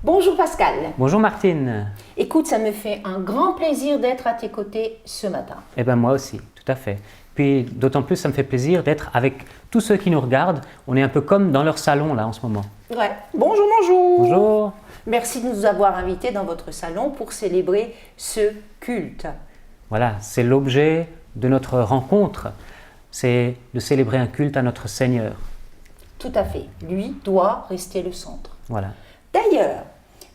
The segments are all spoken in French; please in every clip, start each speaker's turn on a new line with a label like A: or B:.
A: Bonjour Pascal.
B: Bonjour Martine.
A: Écoute, ça me fait un grand plaisir d'être à tes côtés ce matin.
B: Eh bien moi aussi, tout à fait. Puis d'autant plus, ça me fait plaisir d'être avec tous ceux qui nous regardent. On est un peu comme dans leur salon là en ce moment.
A: Ouais. Bonjour, bonjour.
B: Bonjour.
A: Merci de nous avoir invités dans votre salon pour célébrer ce culte.
B: Voilà, c'est l'objet de notre rencontre. C'est de célébrer un culte à notre Seigneur.
A: Tout à fait. Lui doit rester le centre.
B: Voilà.
A: D'ailleurs,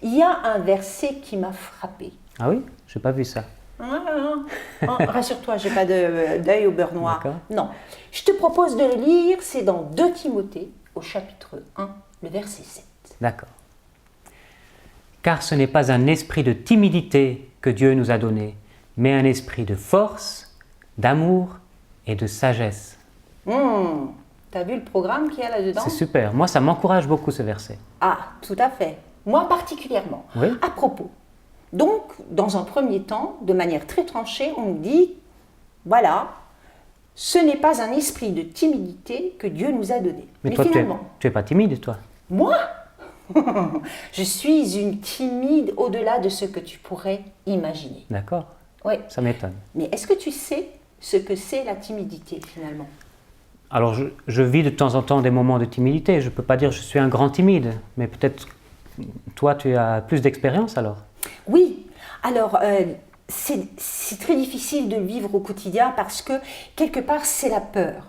A: il y a un verset qui m'a frappé.
B: Ah oui? Je n'ai pas vu ça.
A: Rassure-toi, j'ai pas d'œil au beurre noir.
B: D'accord.
A: Non. Je te propose de le lire, c'est dans 2 Timothée, au chapitre 1, le verset 7.
B: D'accord. Car ce n'est pas un esprit de timidité que Dieu nous a donné, mais un esprit de force, d'amour et de sagesse.
A: T'as vu le programme qu'il y a là-dedans?
B: C'est super. Moi, ça m'encourage beaucoup ce verset.
A: Ah, tout à fait. Moi particulièrement.
B: Oui.
A: À propos. Donc, dans un premier temps, de manière très tranchée, on nous dit, voilà, ce n'est pas un esprit de timidité que Dieu nous a donné.
B: Mais toi,
A: finalement,
B: tu es pas timide, toi?
A: moi, je suis une timide au-delà de ce que tu pourrais imaginer.
B: D'accord.
A: Oui.
B: Ça m'étonne.
A: Mais est-ce que tu sais ce que c'est la timidité finalement?
B: Alors, je vis de temps en temps des moments de timidité. Je ne peux pas dire que je suis un grand timide, mais peut-être toi, tu as plus d'expérience alors?
A: Oui, alors c'est très difficile de le vivre au quotidien parce que quelque part c'est la peur.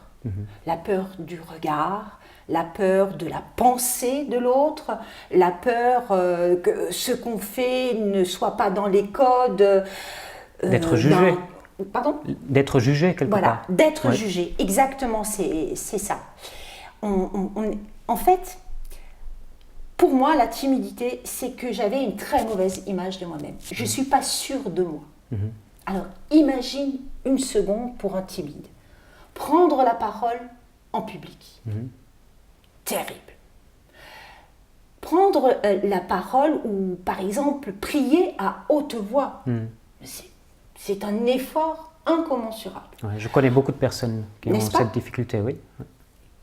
A: La peur du regard, la peur de la pensée de l'autre, la peur que ce qu'on fait ne soit pas dans les codes.
B: D'être jugé.
A: Pardon?
B: D'être jugé quelque
A: Voilà,
B: part.
A: d'être
B: Ouais.
A: jugé, exactement, c'est ça. En fait, pour moi, la timidité, c'est que j'avais une très mauvaise image de moi-même. Je ne suis pas sûre de moi. Alors, imagine une seconde pour un timide. Prendre la parole en public. Terrible. Prendre la parole ou, par exemple, prier à haute voix. C'est un effort incommensurable.
B: Ouais, je connais beaucoup de personnes qui ont
A: N'est-ce pas?
B: cette difficulté, oui.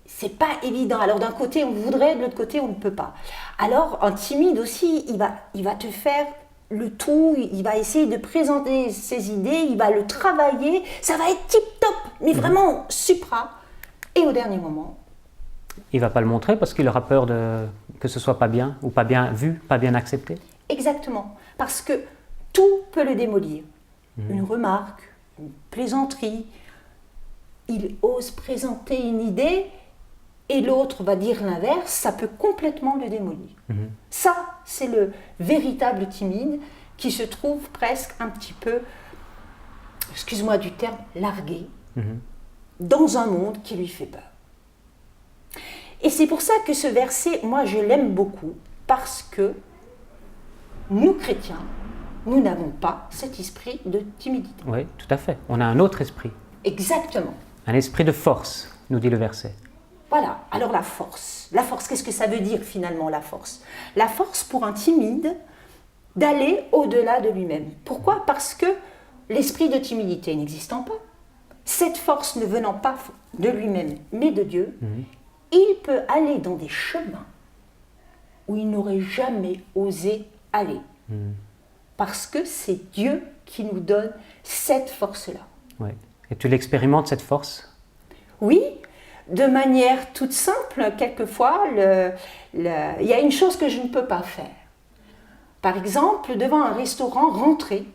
A: C'est pas évident. Alors d'un côté on voudrait, de l'autre côté on ne peut pas. Alors un timide aussi, il va te faire le tout, il va essayer de présenter ses idées, il va le travailler, ça va être tip top, mais vraiment supra. Et au dernier moment,
B: Il ne va pas le montrer parce qu'il aura peur que ce soit pas bien ou pas bien vu, pas bien accepté.
A: exactement, parce que tout peut le démolir. Une remarque, une plaisanterie, il ose présenter une idée et l'autre va dire l'inverse, ça peut complètement le démolir. Ça, c'est le véritable timide qui se trouve presque un petit peu, excuse-moi du terme, largué dans un monde qui lui fait peur. Et c'est pour ça que ce verset, moi je l'aime beaucoup, parce que nous chrétiens, nous n'avons pas cet esprit de timidité.
B: Oui, tout à fait. On a un autre esprit.
A: Exactement.
B: Un esprit de force, nous dit le verset.
A: Voilà, alors la force. La force, qu'est-ce que ça veut dire finalement la force? La force pour un timide d'aller au-delà de lui-même. Pourquoi? Parce que l'esprit de timidité n'existant pas, cette force ne venant pas de lui-même mais de Dieu, il peut aller dans des chemins où il n'aurait jamais osé aller. Parce que c'est Dieu qui nous donne cette force-là.
B: Oui. Et tu l'expérimentes, cette force?
A: Oui, de manière toute simple, quelquefois, il y a une chose que je ne peux pas faire. Par exemple, devant un restaurant, rentrer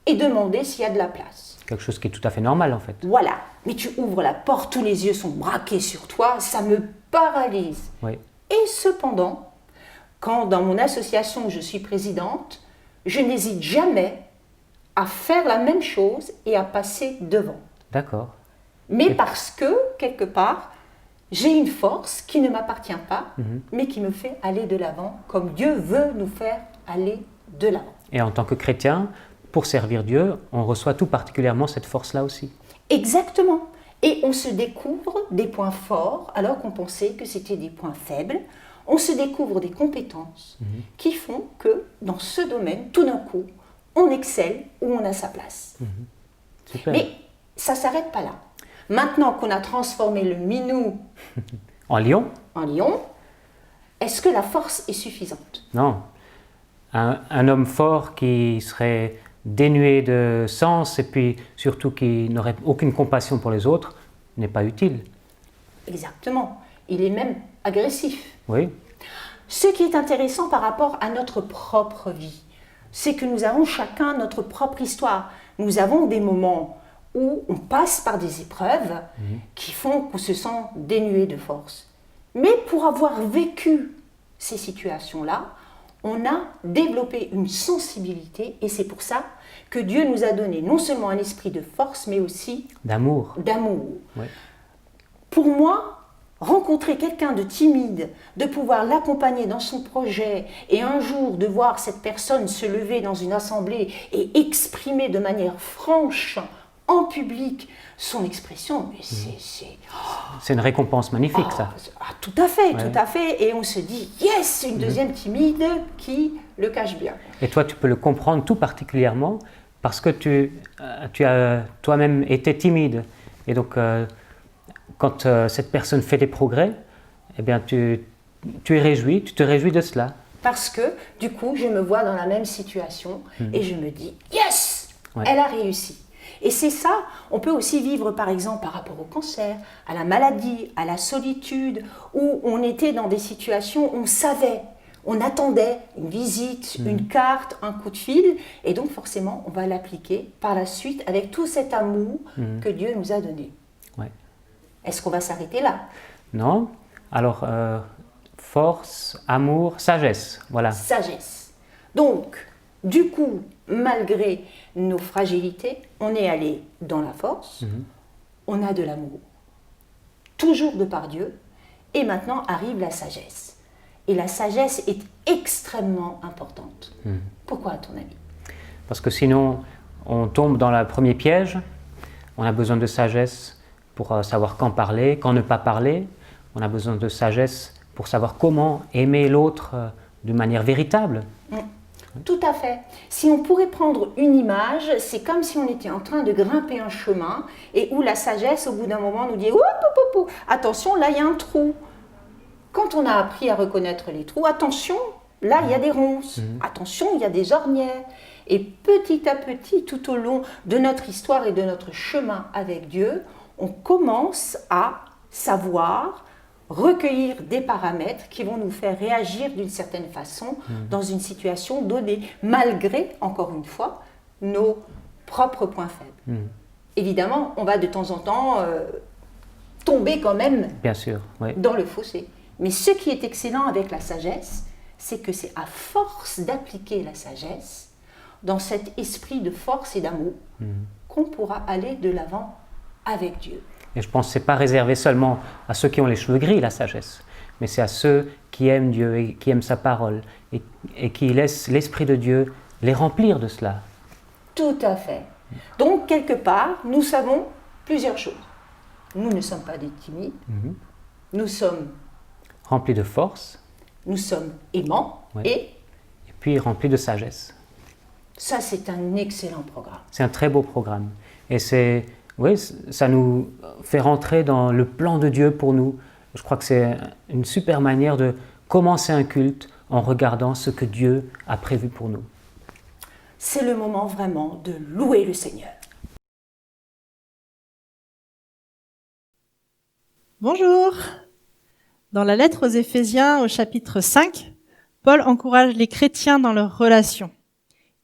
A: et demander s'il y a de la place.
B: Quelque chose qui est tout à fait normal en fait.
A: Voilà, mais tu ouvres la porte, tous les yeux sont braqués sur toi, ça me paralyse.
B: Oui.
A: Et cependant, quand dans mon association où je suis présidente, je n'hésite jamais à faire la même chose et à passer devant.
B: D'accord.
A: Mais parce que, quelque part, j'ai une force qui ne m'appartient pas, mais qui me fait aller de l'avant, comme Dieu veut nous faire aller de l'avant.
B: Et en tant que chrétien, pour servir Dieu, on reçoit tout particulièrement cette force-là aussi.
A: Exactement. Et on se découvre des points forts alors qu'on pensait que c'était des points faibles. On se découvre des compétences qui font que dans ce domaine, tout d'un coup, on excelle ou on a sa place.
B: Super.
A: Mais ça ne s'arrête pas là. Maintenant qu'on a transformé le minou
B: En lion?
A: en lion, est-ce que la force est suffisante?
B: Non. un homme fort qui serait dénué de sens et puis surtout qui n'aurait aucune compassion pour les autres n'est pas utile.
A: Exactement. Il est même agressif.
B: Oui,
A: Ce qui est intéressant par rapport à notre propre vie, c'est que nous avons chacun notre propre histoire. Nous avons des moments où on passe par des épreuves qui font qu'on se sent dénué de force. Mais pour avoir vécu ces situations-là, on a développé une sensibilité et c'est pour ça que Dieu nous a donné non seulement un esprit de force, mais aussi
B: d'amour.
A: d'amour.
B: Oui.
A: Pour moi, rencontrer quelqu'un de timide, de pouvoir l'accompagner dans son projet et un jour de voir cette personne se lever dans une assemblée et exprimer de manière franche, en public, son expression, mais
B: C'est une récompense magnifique, ça.
A: Tout à fait,
B: Ouais.
A: tout à fait. Et on se dit, yes, une deuxième timide qui le cache bien.
B: Et toi, tu peux le comprendre tout particulièrement parce que tu as toi-même été timide. Et donc, quand cette personne fait des progrès, eh bien, tu es réjoui, tu te réjouis de cela.
A: Parce que, du coup, je me vois dans la même situation et je me dis, yes,
B: Ouais.
A: elle a réussi. Et c'est ça, on peut aussi vivre par exemple par rapport au cancer, à la maladie, à la solitude, où on était dans des situations où on savait, on attendait une visite, une carte, un coup de fil, et donc forcément on va l'appliquer par la suite avec tout cet amour que Dieu nous a donné.
B: Ouais.
A: Est-ce qu'on va s'arrêter là?
B: Non? Alors, force, amour, sagesse. Voilà.
A: Sagesse. Donc, du coup, malgré nos fragilités, on est allé dans la force, on a de l'amour, toujours de par Dieu, et maintenant arrive la sagesse. Et la sagesse est extrêmement importante. Pourquoi, à ton avis?
B: Parce que sinon, on tombe dans le premier piège. On a besoin de sagesse pour savoir quand parler, quand ne pas parler. On a besoin de sagesse pour savoir comment aimer l'autre de manière véritable.
A: Tout à fait. Si on pourrait prendre une image, c'est comme si on était en train de grimper un chemin et où la sagesse, au bout d'un moment, nous dit « Attention, là, il y a un trou ». Quand on a appris à reconnaître les trous, attention, là, il y a des ronces. Attention, il y a des ornières. Et petit à petit, tout au long de notre histoire et de notre chemin avec Dieu, on commence à savoir recueillir des paramètres qui vont nous faire réagir d'une certaine façon dans une situation donnée, malgré, encore une fois, nos propres points faibles. Évidemment, on va de temps en temps tomber quand même
B: Bien sûr, oui.
A: dans le fossé. Mais ce qui est excellent avec la sagesse, c'est que c'est à force d'appliquer la sagesse, dans cet esprit de force et d'amour, qu'on pourra aller de l'avant avec Dieu.
B: Et je pense que ce n'est pas réservé seulement à ceux qui ont les cheveux gris, la sagesse, mais c'est à ceux qui aiment Dieu et qui aiment sa parole et qui laissent l'Esprit de Dieu les remplir de cela.
A: Tout à fait. Donc, quelque part, nous savons plusieurs choses. Nous ne sommes pas des timides, nous sommes
B: Remplis de force,
A: aimants,
B: Ouais.
A: et
B: puis remplis de sagesse.
A: ça, c'est un excellent programme.
B: C'est un très beau programme. Et ça nous fait rentrer dans le plan de Dieu pour nous. Je crois que c'est une super manière de commencer un culte en regardant ce que Dieu a prévu pour nous.
A: C'est le moment vraiment de louer le Seigneur.
C: Bonjour. Dans la lettre aux Éphésiens au chapitre 5, Paul encourage les chrétiens dans leurs relations.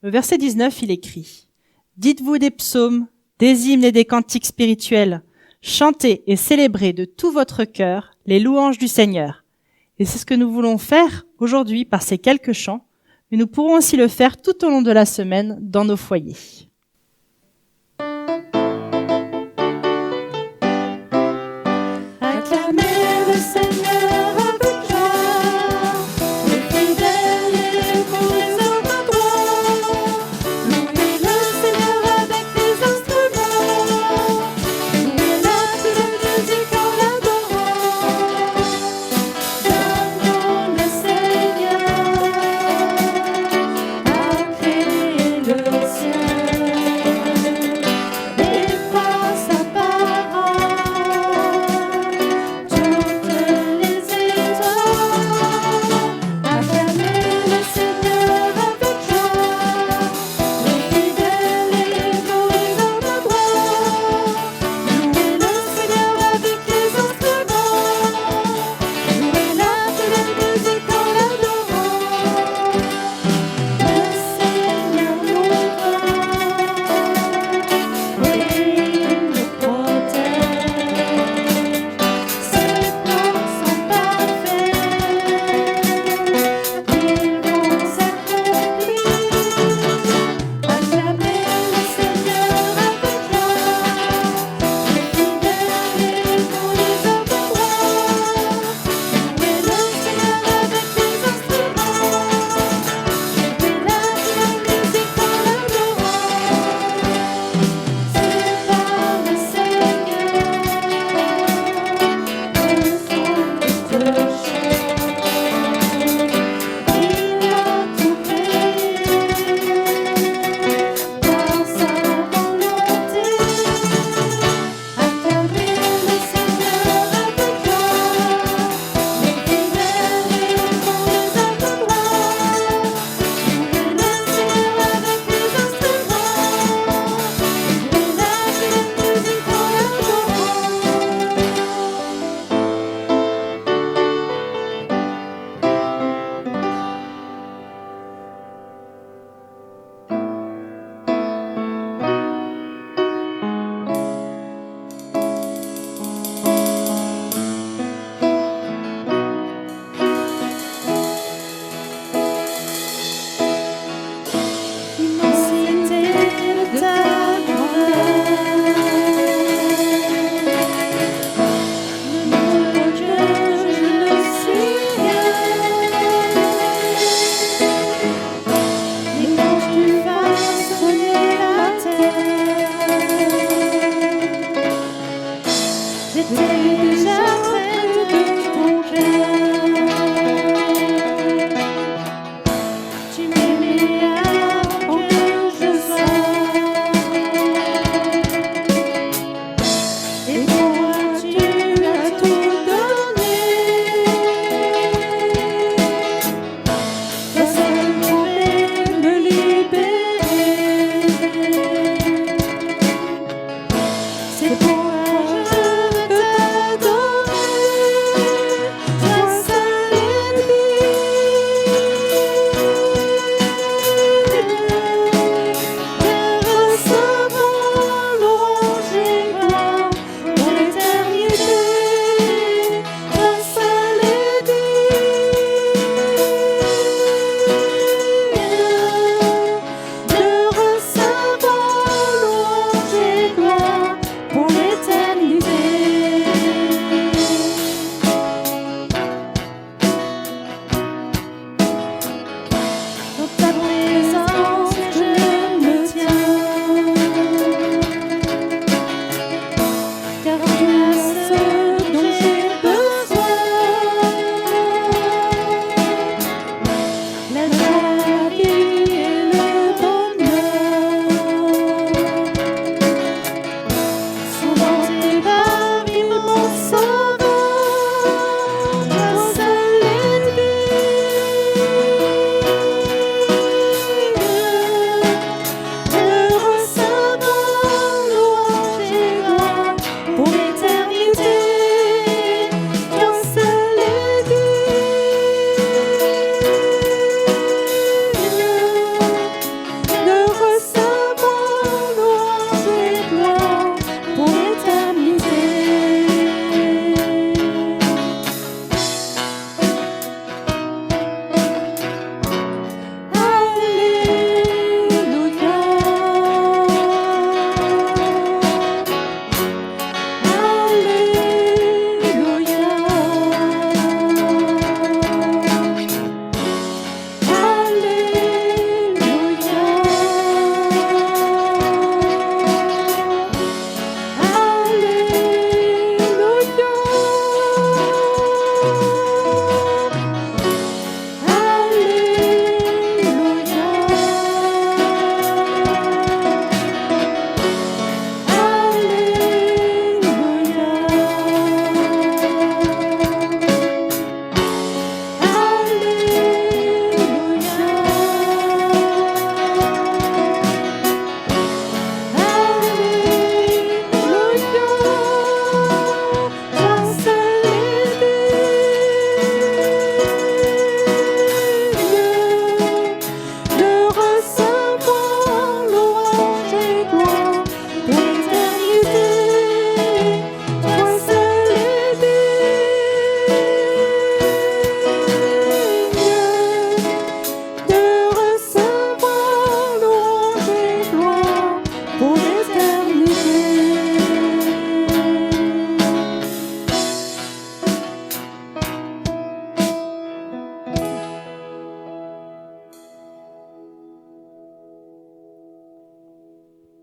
C: Au verset 19, il écrit « Dites-vous des psaumes, des hymnes et des cantiques spirituels, chantez et célébrez de tout votre cœur les louanges du Seigneur. » Et c'est ce que nous voulons faire aujourd'hui par ces quelques chants, mais nous pourrons aussi le faire tout au long de la semaine dans nos foyers.
D: Acclamez le Seigneur avec joie, les fidèles et pour les hommes droits. Louez le Seigneur avec des instruments, des notes de musique en l'adorant. Louons le Seigneur, a créé le ciel.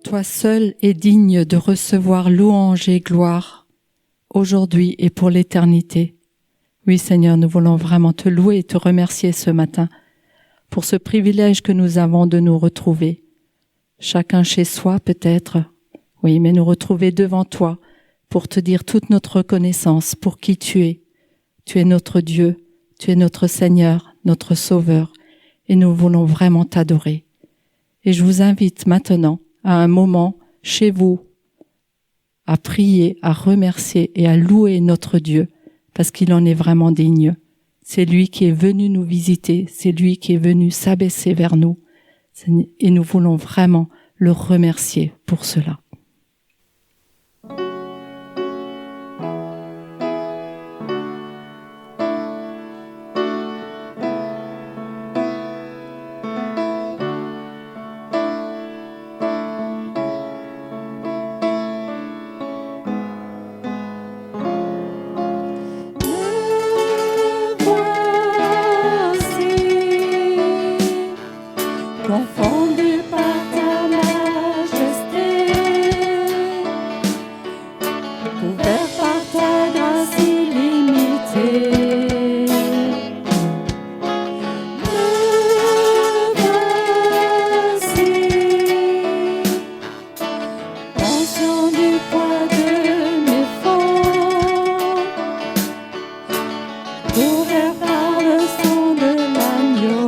E: toi seul es digne de recevoir louange et gloire, aujourd'hui et pour l'éternité. Oui, Seigneur, nous voulons vraiment te louer et te remercier ce matin pour ce privilège que nous avons de nous retrouver. Chacun chez soi peut-être, oui, mais nous retrouver devant toi pour te dire toute notre reconnaissance pour qui tu es. Tu es notre Dieu, tu es notre Seigneur, notre Sauveur, et nous voulons vraiment t'adorer. Et je vous invite maintenant à un moment chez vous à prier, à remercier et à louer notre Dieu, parce qu'il en est vraiment digne. C'est lui qui est venu nous visiter, c'est lui qui est venu s'abaisser vers nous, et nous voulons vraiment le remercier pour cela.
D: Confondu par ta majesté, couvert par ta grâce illimitée. Me voici, conscient du poids de mes fautes, couvert par le sang de l'agneau.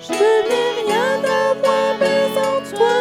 D: Je n'ai rien à moi, mais en toi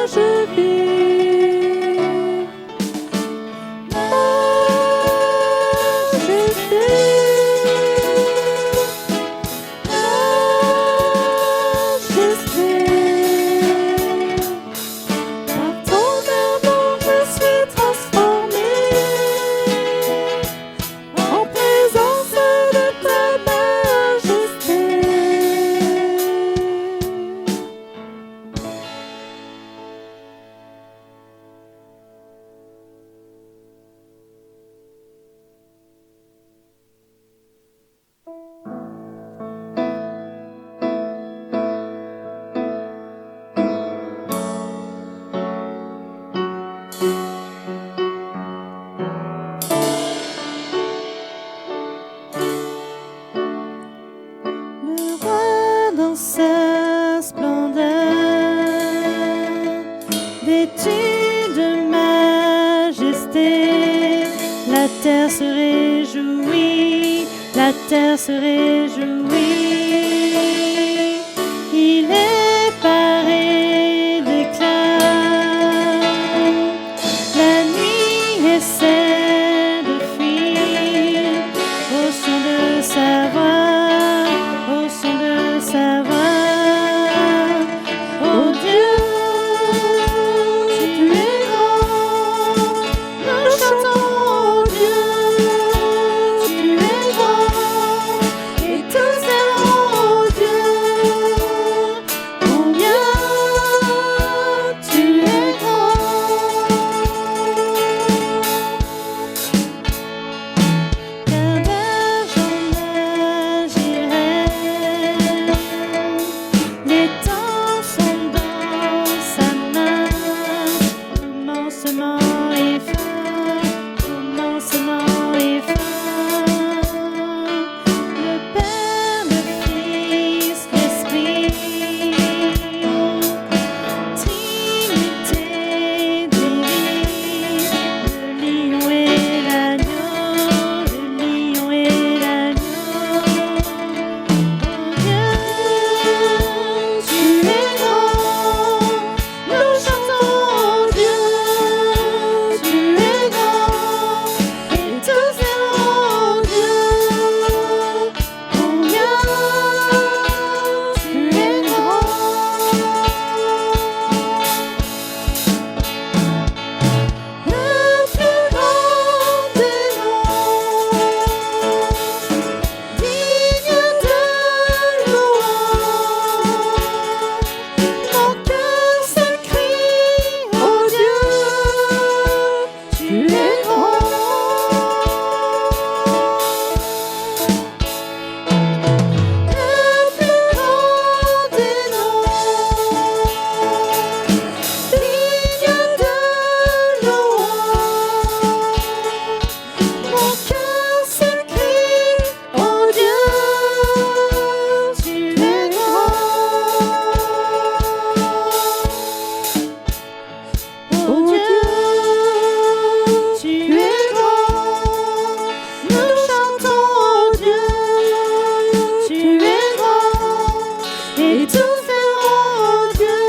C: revêtu de majesté. La terre se réjouit, la terre se réjouit. Il est paré d'éclat. La nuit essaie de fuir au son de sa voix, au son de sa voix. Oh Dieu, tu es grand. Nous chantons, oh Dieu, tu es grand. Et tous diront, oh Dieu, combien tu es grand. Qu'un berger agirait. Les temps sont dans sa main. Commencement et fin, commencement et fin. Le Père, le Fils, l'Esprit, Trinité divine. Le lion et l'agneau, le lion et l'agneau. Oh Dieu, tu es grand. Nous chantons, oh Dieu, tu es grand. Et tous diront, oh Dieu, combien tu es grand. Le plus grand des noms, digne de louange. Mon cœur s'écrie, oh Dieu, tu es grand. Le plus grand des noms, digne de louange. Mon cœur s'écrie, oh Dieu, tu es grand. Oh Dieu, tu es grand. Nous chantons, oh Dieu, tu es grand. Et tous verront, oh Dieu,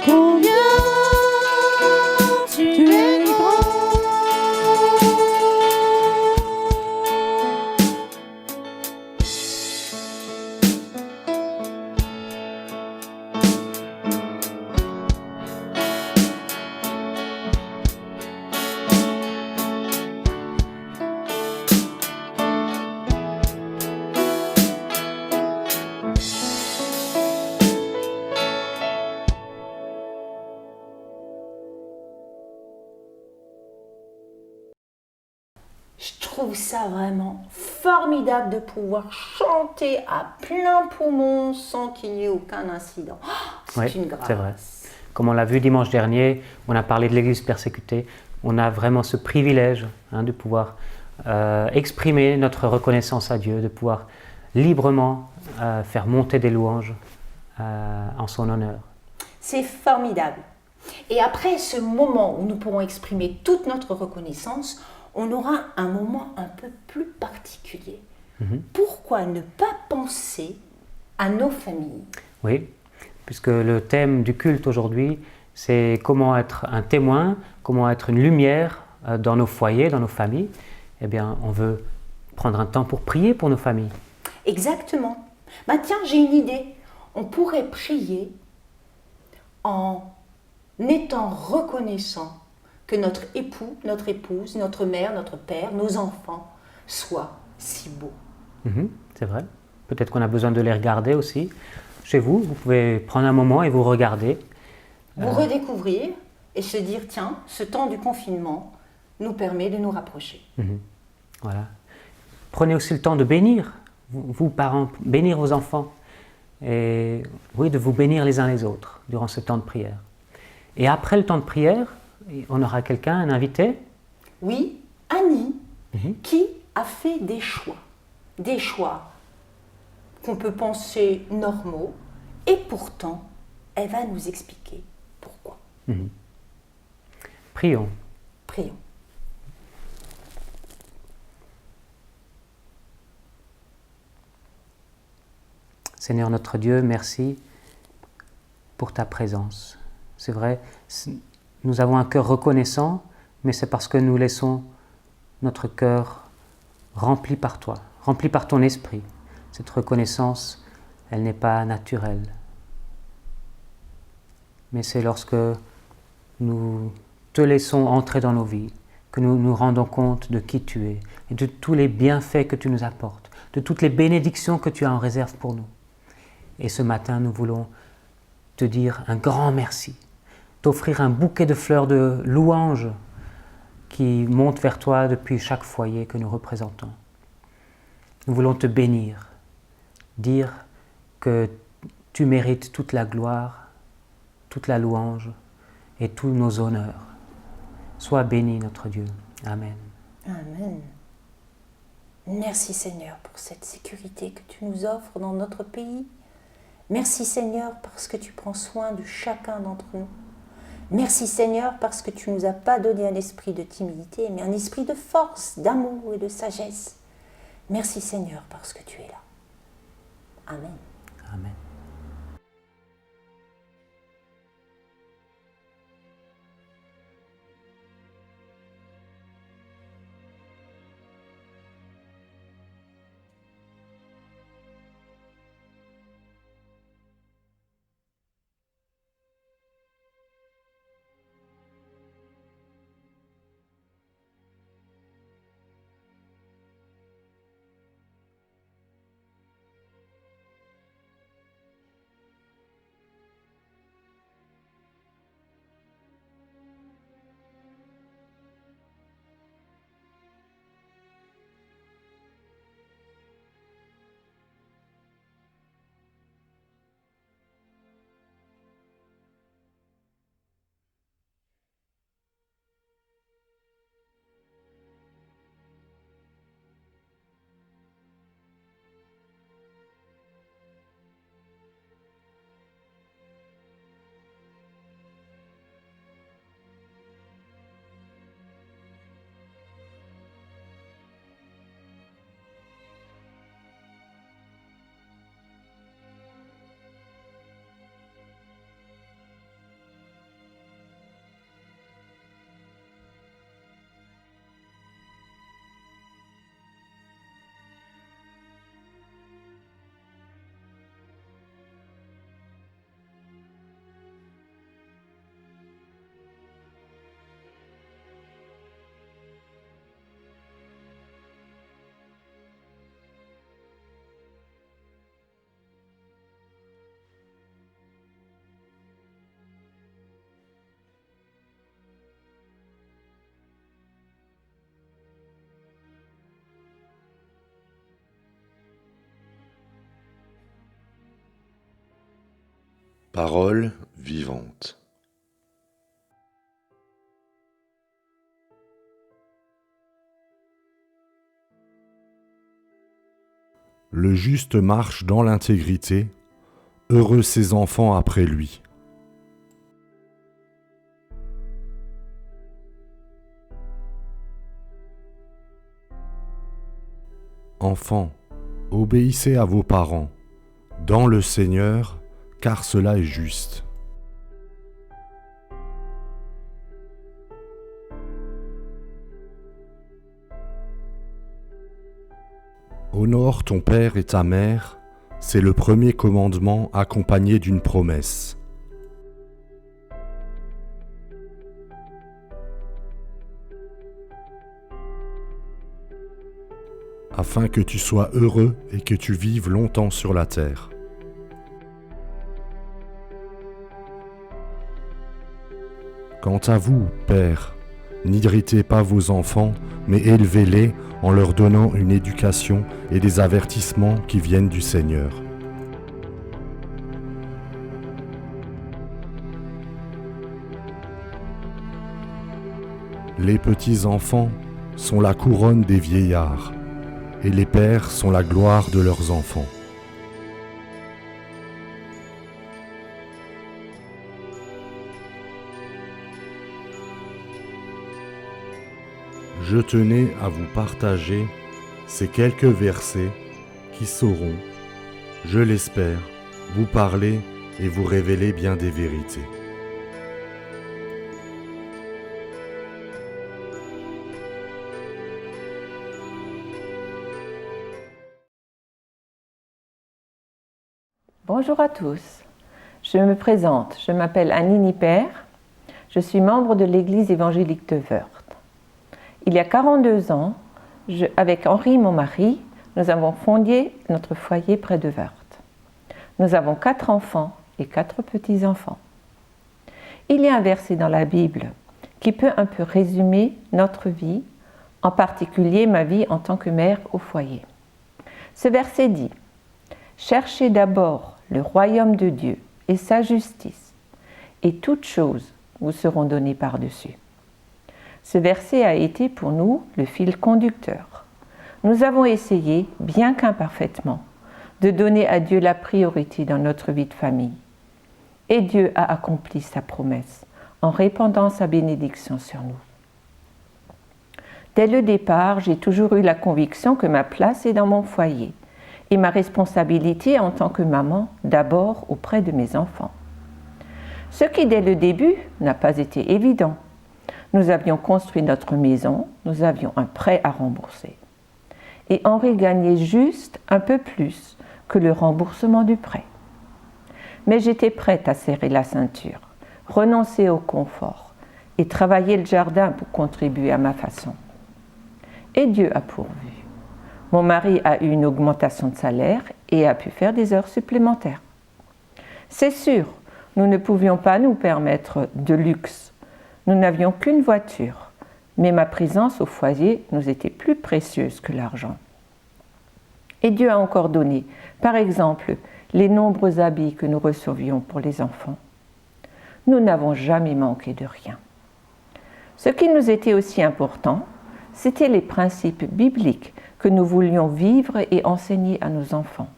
C: combien tu es grand.
A: Je trouve ça vraiment formidable de pouvoir chanter à plein poumon sans qu'il n'y ait aucun incident. Oh, c'est
B: Oui,
A: une grâce.
B: c'est vrai. Comme on l'a vu dimanche dernier, on a parlé de l'Église persécutée. On a vraiment ce privilège de pouvoir exprimer notre reconnaissance à Dieu, de pouvoir librement faire monter des louanges en son honneur.
A: C'est formidable. Et après ce moment où nous pourrons exprimer toute notre reconnaissance, on aura un moment un peu plus particulier. Pourquoi ne pas penser à nos familles?
B: Oui, puisque le thème du culte aujourd'hui, c'est comment être un témoin, comment être une lumière dans nos foyers, dans nos familles. Eh bien, on veut prendre un temps pour prier pour nos familles.
A: Exactement. Bah tiens, j'ai une idée. On pourrait prier en étant reconnaissant que notre époux, notre épouse, notre mère, notre père, nos enfants soient si beaux.
B: C'est vrai. Peut-être qu'on a besoin de les regarder aussi. Chez vous, vous pouvez prendre un moment et vous regarder.
A: Vous redécouvrir et se dire, tiens, ce temps du confinement nous permet de nous rapprocher.
B: Voilà. Prenez aussi le temps de bénir, vous parents, bénir vos enfants. Et oui, de vous bénir les uns les autres durant ce temps de prière. Et après le temps de prière, on aura quelqu'un, un invité.
A: Oui, Annie, qui a fait des choix qu'on peut penser normaux, et pourtant, elle va nous expliquer pourquoi.
B: Prions.
A: Prions.
B: Seigneur notre Dieu, merci pour ta présence. C'est vrai, nous avons un cœur reconnaissant, mais c'est parce que nous laissons notre cœur rempli par toi, rempli par ton esprit. Cette reconnaissance, elle n'est pas naturelle. Mais c'est lorsque nous te laissons entrer dans nos vies, que nous nous rendons compte de qui tu es et de tous les bienfaits que tu nous apportes, de toutes les bénédictions que tu as en réserve pour nous. Et ce matin, nous voulons te dire un grand merci, t'offrir un bouquet de fleurs de louanges qui montent vers toi depuis chaque foyer que nous représentons. Nous voulons te bénir, dire que tu mérites toute la gloire, toute la louange et tous nos honneurs. Sois béni, notre Dieu. Amen.
A: Amen. Merci Seigneur pour cette sécurité que tu nous offres dans notre pays. Merci Seigneur parce que tu prends soin de chacun d'entre nous. Merci Seigneur parce que tu ne nous as pas donné un esprit de timidité, mais un esprit de force, d'amour et de sagesse. Merci Seigneur parce que tu es là. Amen.
B: Amen.
F: Parole vivante. Le juste marche dans l'intégrité, heureux ses enfants après lui. Enfants, obéissez à vos parents, dans le Seigneur, car cela est juste. Honore ton père et ta mère, c'est le premier commandement accompagné d'une promesse. Afin que tu sois heureux et que tu vives longtemps sur la terre. Quant à vous, pères, n'irritez pas vos enfants, mais élevez-les en leur donnant une éducation et des avertissements qui viennent du Seigneur. Les petits enfants sont la couronne des vieillards, et les pères sont la gloire de leurs enfants. je tenais à vous partager ces quelques versets qui sauront, je l'espère, vous parler et vous révéler bien des vérités.
G: Bonjour à tous, je me présente, je m'appelle Annie Nipper, je suis membre de l'église évangélique de Wörth. Il y a 42 ans, avec Henri, mon mari, nous avons fondé notre foyer près de Wörth. Nous avons 4 enfants et 4 petits-enfants. Il y a un verset dans la Bible qui peut un peu résumer notre vie, en particulier ma vie en tant que mère au foyer. Ce verset dit « Cherchez d'abord le royaume de Dieu et sa justice, et toutes choses vous seront données par-dessus. » Ce verset a été pour nous le fil conducteur. Nous avons essayé, bien qu'imparfaitement, de donner à Dieu la priorité dans notre vie de famille. Et Dieu a accompli sa promesse en répandant sa bénédiction sur nous. Dès le départ, j'ai toujours eu la conviction que ma place est dans mon foyer et ma responsabilité en tant que maman, d'abord auprès de mes enfants. Ce qui, dès le début, n'a pas été évident. Nous avions construit notre maison, nous avions un prêt à rembourser. Et Henri gagnait juste un peu plus que le remboursement du prêt. Mais j'étais prête à serrer la ceinture, renoncer au confort et travailler le jardin pour contribuer à ma façon. Et Dieu a pourvu. Mon mari a eu une augmentation de salaire et a pu faire des heures supplémentaires. C'est sûr, nous ne pouvions pas nous permettre de luxe. Nous n'avions qu'une voiture, mais ma présence au foyer nous était plus précieuse que l'argent. Et Dieu a encore donné, par exemple, les nombreux habits que nous recevions pour les enfants. Nous n'avons jamais manqué de rien. Ce qui nous était aussi important, c'étaient les principes bibliques que nous voulions vivre et enseigner à nos enfants.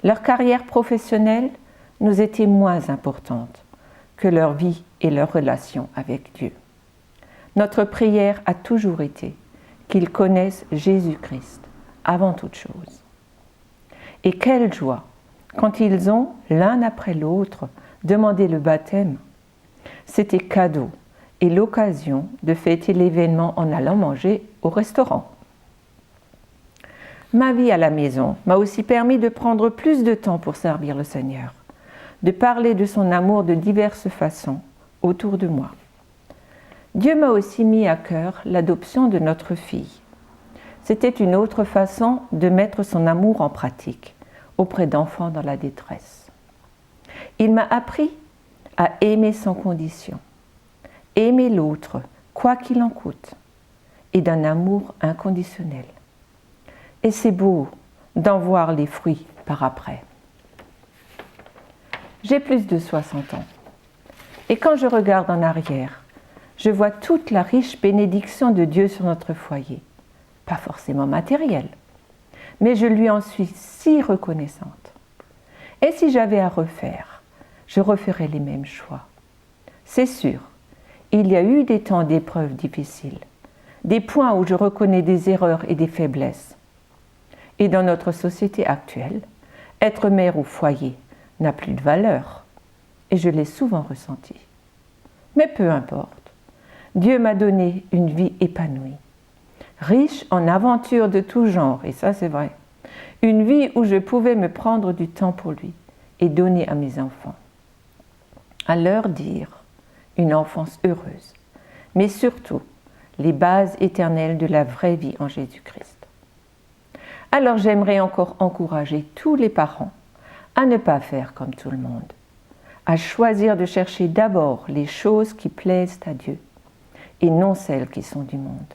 G: Leur carrière professionnelle nous était moins importante que leur vie et leur relation avec Dieu. Notre prière a toujours été qu'ils connaissent Jésus-Christ avant toute chose. Et quelle joie quand ils ont, l'un après l'autre, demandé le baptême. C'était cadeau et l'occasion de fêter l'événement en allant manger au restaurant. Ma vie à la maison m'a aussi permis de prendre plus de temps pour servir le Seigneur, de parler de son amour de diverses façons autour de moi. Dieu m'a aussi mis à cœur l'adoption de notre fille. C'était une autre façon de mettre son amour en pratique auprès d'enfants dans la détresse. Il m'a appris à aimer sans condition, aimer l'autre, quoi qu'il en coûte, et d'un amour inconditionnel. Et c'est beau d'en voir les fruits par après. J'ai plus de 60 ans. Et quand je regarde en arrière, je vois toute la riche bénédiction de Dieu sur notre foyer. Pas forcément matérielle, mais je lui en suis si reconnaissante. Et si j'avais à refaire, je referais les mêmes choix. C'est sûr, il y a eu des temps d'épreuves difficiles, des points où je reconnais des erreurs et des faiblesses. Et dans notre société actuelle, être mère au foyer n'a plus de valeur, et je l'ai souvent ressenti. Mais peu importe, Dieu m'a donné une vie épanouie, riche en aventures de tout genre, et ça c'est vrai, une vie où je pouvais me prendre du temps pour lui et donner à mes enfants. À leur dire une enfance heureuse, mais surtout les bases éternelles de la vraie vie en Jésus-Christ. Alors j'aimerais encore encourager tous les parents à ne pas faire comme tout le monde, à choisir de chercher d'abord les choses qui plaisent à Dieu, et non celles qui sont du monde,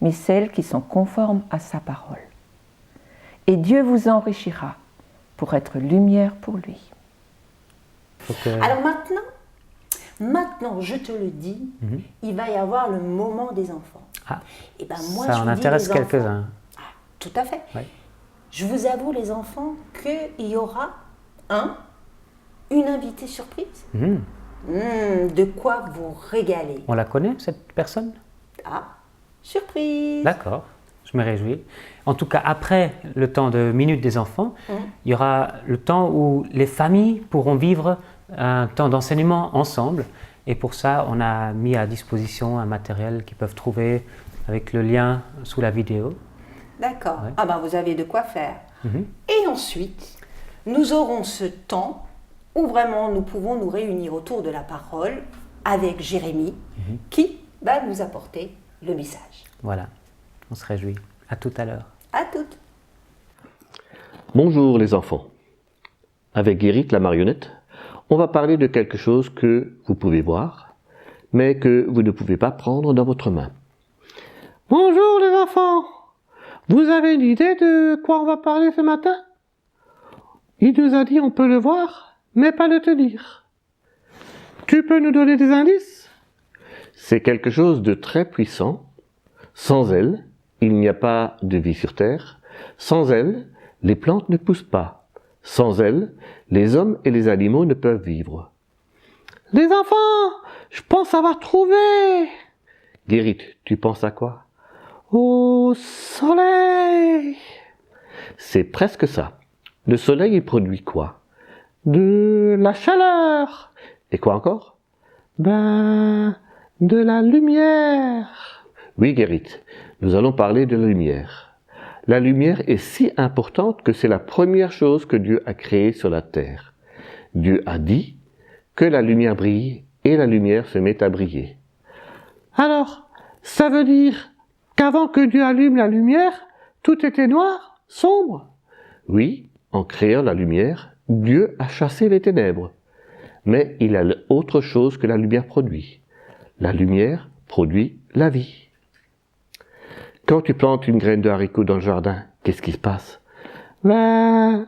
G: mais celles qui sont conformes à sa parole. Et Dieu vous enrichira pour être lumière pour lui.
A: Alors maintenant, je te le dis, il va y avoir le moment des enfants.
B: Ah,
A: Et ben moi,
B: ça
A: je
B: en
A: vous dis,
B: intéresse
A: les enfants-
B: quelques-uns.
A: Ah, tout à fait.
B: Oui.
A: Je vous avoue, les enfants, qu'il y aura une invitée surprise. De quoi vous régaler.
B: On la connaît, cette personne?
A: Ah, Surprise!
B: D'accord, je me réjouis. En tout cas, après le temps de minute des enfants, il y aura le temps où les familles pourront vivre un temps d'enseignement ensemble. Et pour ça, on a mis à disposition un matériel qu'ils peuvent trouver avec le lien sous la vidéo.
A: D'accord.
B: Ouais.
A: Ah ben vous avez de quoi faire. Et ensuite, nous aurons ce temps où vraiment nous pouvons nous réunir autour de la parole avec Jérémie qui va nous apporter le message.
B: Voilà, on se réjouit. À tout à l'heure.
A: À toutes.
H: Bonjour les enfants. Avec Guérit la marionnette, on va parler de quelque chose que vous pouvez voir, mais que vous ne pouvez pas prendre dans votre main. Bonjour les enfants. Vous avez une idée de quoi on va parler ce matin? Il nous a dit on peut le voir, mais pas le tenir. Tu peux nous donner des indices? C'est quelque chose de très puissant. Sans elle, il n'y a pas de vie sur Terre. Sans elle, les plantes ne poussent pas. Sans elle, les hommes et les animaux ne peuvent vivre. Les enfants, je pense avoir trouvé. Guérit, tu penses à quoi? Au soleil. C'est presque ça. Le soleil, il produit quoi? De la chaleur. Et quoi encore? De la lumière. Oui, Guérit, nous allons parler de la lumière. La lumière est si importante que c'est la première chose que Dieu a créée sur la terre. Dieu a dit que la lumière brille et la lumière se met à briller. Alors, ça veut dire qu'avant que Dieu allume la lumière, tout était noir, sombre? Oui, en créant la lumière, Dieu a chassé les ténèbres. Mais il y a autre chose que la lumière produit. La lumière produit la vie. Quand tu plantes une graine de haricot dans le jardin, qu'est-ce qui se passe? Un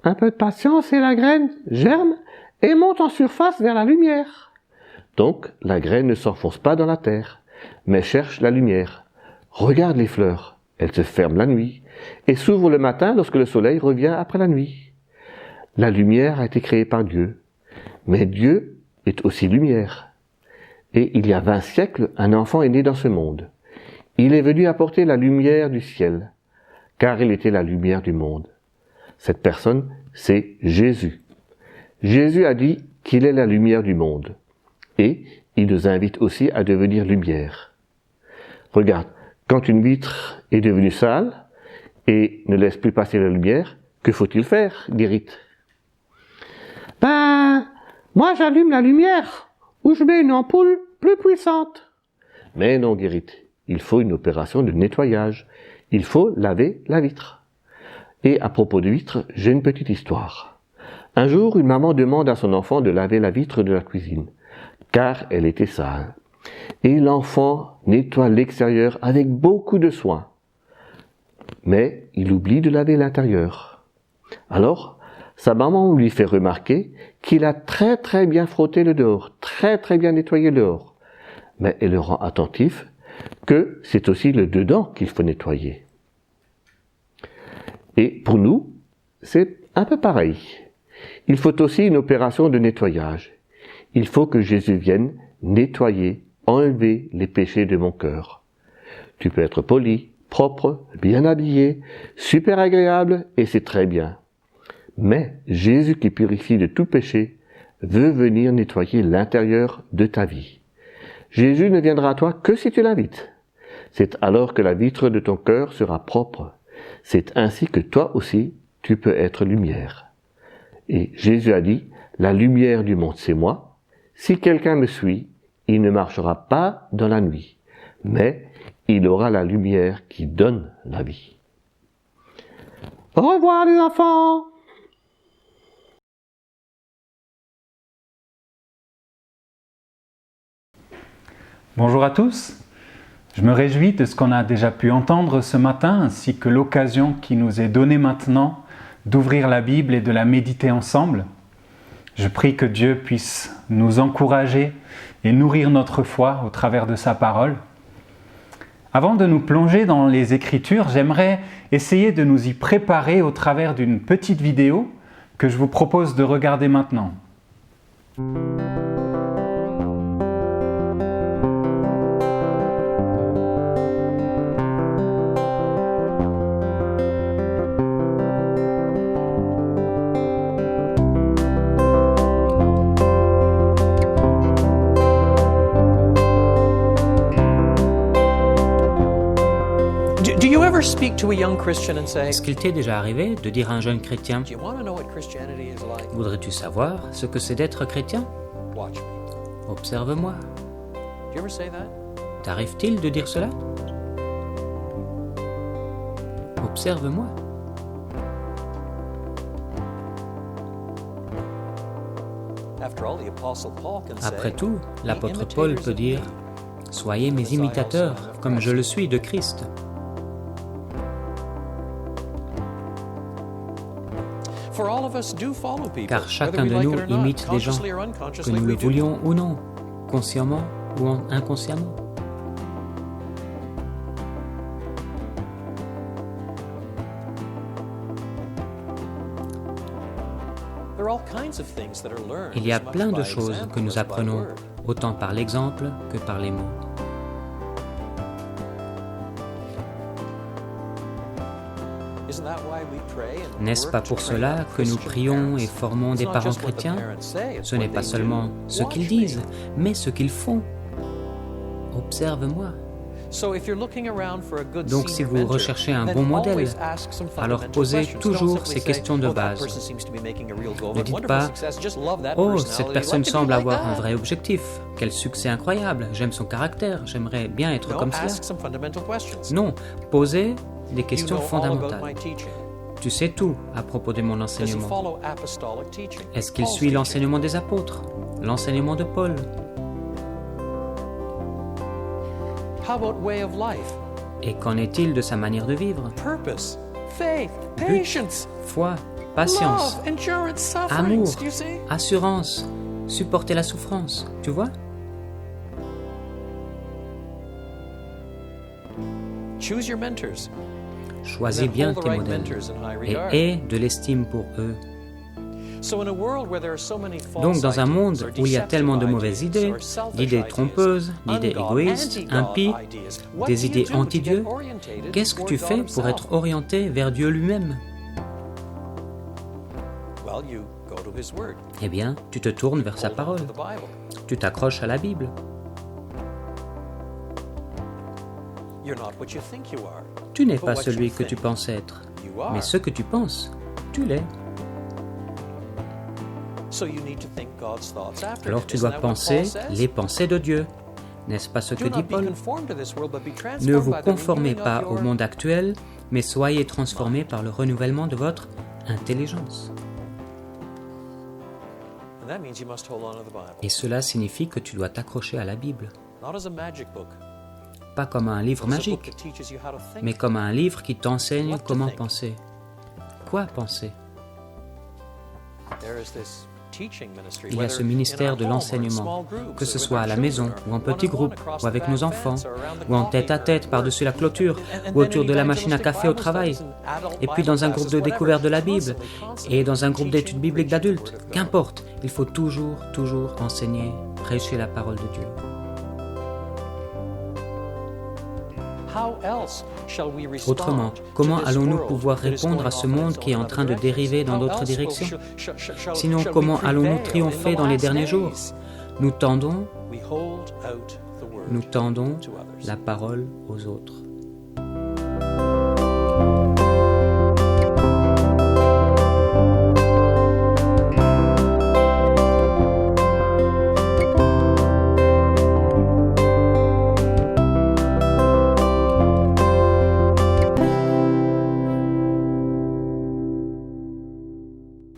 H: peu de patience et la graine germe et monte en surface vers la lumière. Donc, la graine ne s'enfonce pas dans la terre, mais cherche la lumière. Regarde les fleurs, elles se ferment la nuit et s'ouvrent le matin lorsque le soleil revient après la nuit. La lumière a été créée par Dieu, mais Dieu est aussi lumière. Et il y a 20 siècles, un enfant est né dans ce monde. Il est venu apporter la lumière du ciel, car il était la lumière du monde. Cette personne, c'est Jésus. Jésus a dit qu'il est la lumière du monde. Et il nous invite aussi à devenir lumière. Regarde, quand une vitre est devenue sale et ne laisse plus passer la lumière, que faut-il faire, Guérit? Moi j'allume la lumière, ou je mets une ampoule plus puissante. Mais non, Guérit, il faut une opération de nettoyage. Il faut laver la vitre. Et à propos de vitre, j'ai une petite histoire. Un jour, une maman demande à son enfant de laver la vitre de la cuisine, car elle était sale. Et l'enfant nettoie l'extérieur avec beaucoup de soin. Mais il oublie de laver l'intérieur. Alors, sa maman lui fait remarquer qu'il a très bien frotté le dehors, très bien nettoyé le dehors. Mais elle le rend attentif que c'est aussi le dedans qu'il faut nettoyer. Et pour nous, c'est un peu pareil. Il faut aussi une opération de nettoyage. Il faut que Jésus vienne nettoyer, enlever les péchés de mon cœur. Tu peux être poli, propre, bien habillé, super agréable, et c'est très bien. Mais Jésus qui purifie de tout péché veut venir nettoyer l'intérieur de ta vie. Jésus ne viendra à toi que si tu l'invites. C'est alors que la vitre de ton cœur sera propre. C'est ainsi que toi aussi, tu peux être lumière. Et Jésus a dit, la lumière du monde, c'est moi. Si quelqu'un me suit, il ne marchera pas dans la nuit, mais il aura la lumière qui donne la vie. Au revoir les enfants!
I: Bonjour à tous, je me réjouis de ce qu'on a déjà pu entendre ce matin ainsi que l'occasion qui nous est donnée maintenant d'ouvrir la Bible et de la méditer ensemble. Je prie que Dieu puisse nous encourager et nourrir notre foi au travers de sa parole. Avant de nous plonger dans les Écritures, j'aimerais essayer de nous y préparer au travers d'une petite vidéo que je vous propose de regarder maintenant.
J: ever speak to a young Christian and say,
B: Est-ce qu'il t'est déjà arrivé de dire à un jeune chrétien,
J: do you want to know what Christianity is like?
B: voudrais-tu savoir ce que c'est d'être chrétien?
J: Watch me.
B: Observe-moi.
J: Do you ever say that?
B: T'arrive-t-il de dire cela? Observe-moi.
J: After all, the Apostle Paul can say,
B: Après tout, l'apôtre Paul peut dire « Soyez mes imitateurs, comme je le suis de Christ.
J: For all of us do follow people, »
B: Car chacun
J: whether
B: de
J: we
B: nous
J: like it or not,
B: imite des gens,
J: consciously or
B: que
J: unconsciously,
B: nous le
J: we do.
B: voulions ou non, consciemment ou inconsciemment.
J: There are all kinds of things that are learned
B: Il y a
J: as much
B: plein de
J: by
B: choses
J: example
B: que nous
J: as by
B: apprenons,
J: word.
B: autant par l'exemple que par les mots.
J: Isn't that why we pray and
B: N'est-ce
J: work
B: pas
J: to
B: pour
J: train
B: cela
J: up
B: que nous
J: Christian
B: prions et
J: parents?
B: formons
J: It's
B: des
J: not
B: parents
J: just what the
B: chrétiens?
J: parents say, it's
B: Ce n'est
J: what
B: pas
J: they
B: seulement
J: do.
B: ce qu'ils
J: Watch
B: disent,
J: me.
B: mais ce qu'ils font. Observe-moi.
J: So if you're looking around for a good
B: Donc si
J: senior
B: vous
J: mentor,
B: recherchez un
J: then
B: bon modèle,
J: always ask some
B: alors
J: fundamental
B: posez
J: questions.
B: toujours
J: Don't simply
B: ces
J: say,
B: questions de
J: "Oh, that
B: base.
J: person seems to be making a real go of
B: Ne
J: it.
B: dites
J: Wonderful
B: pas
J: success. Just love that
B: « Oh,
J: personality.
B: cette
J: I'd
B: personne
J: like to be
B: semble
J: like
B: avoir
J: that."
B: un vrai objectif. Quel succès incroyable. J'aime son caractère. J'aimerais bien être
J: No,
B: comme cela.
J: ask some fundamental questions.
B: Non, posez des
J: You
B: questions
J: know all about
B: fondamentales.
J: my teaching.
B: Tu sais tout à propos de mon
J: Does he
B: enseignement.
J: follow apostolic teaching?
B: Est-ce qu'il
J: Paul's
B: suit
J: teaching?
B: l'enseignement des apôtres? L'enseignement de Paul?
J: How about way of life?
B: Et qu'en est-il de sa manière de vivre?
J: Purpose, faith, patience,
B: Foi, patience,
J: love, endurance,
B: amour,
J: sufferings. Do you see?
B: assurance, supporter la souffrance. Tu vois?
J: Choose your mentors.
B: Choisis
J: And then
B: bien
J: hold the
B: tes
J: right
B: modèles
J: mentors in high
B: et
J: regard.
B: aie de l'estime pour eux.
J: So in a world where there are so many false
B: Donc dans un
J: ideas
B: monde
J: or
B: où il y a tellement de
J: deceptive
B: mauvaises
J: ideas
B: idées,
J: or selfish
B: d'idées
J: ideas,
B: trompeuses, d'idées
J: ungod,
B: égoïstes,
J: anti-God
B: impies,
J: ideas, what
B: des
J: do you
B: idées
J: do to
B: anti-Dieu,
J: get orientated
B: qu'est-ce que tu
J: toward
B: fais
J: God
B: pour
J: himself?
B: être orienté vers Dieu lui-même?
J: Well, you go to his word.
B: Eh bien, tu te tournes vers sa
J: Hold on
B: parole.
J: to the Bible.
B: Tu t'accroches à la Bible.
J: You're not what you think you are.
B: Tu n'es
J: But
B: pas
J: what
B: celui
J: you
B: que tu
J: think
B: penses être,
J: you are.
B: mais ce que tu penses, tu l'es.
J: So you need to think God's thoughts after
B: Alors
J: him.
B: tu
J: Isn't
B: dois
J: that what
B: penser
J: Paul says?
B: les pensées de Dieu. N'est-ce pas ce que
J: Do
B: dit
J: not be
B: Paul?
J: conformed to this world, but be
B: Ne
J: transformed
B: vous
J: by the
B: conformez
J: renewing
B: pas
J: of
B: au
J: your-
B: monde actuel, mais soyez transformés par le renouvellement de votre intelligence.
J: And that means you must hold on to the Bible.
B: Et cela signifie que tu dois t'accrocher à la Bible,
J: Not as a magic book,
B: pas comme un livre
J: but as a book
B: magique,
J: that teaches you how to think.
B: mais comme un livre qui t'enseigne
J: What to
B: comment
J: think.
B: penser. Quoi penser?
J: There is this teaching ministry,
B: Il y a ce
J: whether
B: ministère
J: in
B: de
J: our home or in
B: l'enseignement,
J: small groups,
B: que
J: or
B: ce
J: with
B: soit
J: our
B: à la
J: children,
B: maison,
J: or
B: ou en petits
J: one-on-one
B: groupes,
J: across
B: ou avec
J: the
B: nos
J: back
B: enfants,
J: fence, or around the
B: ou en
J: coffee
B: tête à tête
J: or
B: par-dessus la clôture,
J: and
B: ou autour
J: then
B: de la
J: in
B: machine à
J: evangelistic
B: café au
J: Bible
B: travail,
J: studies and adult
B: et puis
J: Bible
B: dans un
J: classes,
B: groupe de
J: whatever.
B: découverte de la Bible,
J: Constantly
B: et dans un groupe d'études
J: teaching,
B: bibliques
J: preaching the
B: d'adultes.
J: word of God.
B: Qu'importe, il faut toujours enseigner, prêcher la parole de Dieu.
J: How else shall we respond
B: Autrement,
J: to
B: comment
J: this
B: allons-nous
J: world
B: pouvoir
J: that is
B: répondre
J: going
B: à ce
J: off in
B: monde
J: its
B: qui est
J: own
B: en train de
J: other
B: dériver
J: directions?
B: dans
J: How
B: d'autres
J: else will-
B: directions?
J: shall
B: Sinon,
J: we
B: comment allons-nous
J: prevail
B: triompher
J: in the
B: dans les
J: last
B: derniers jours?
J: days?
B: Nous tendons
J: We hold out the word
B: Nous tendons
J: to others.
B: la parole aux autres.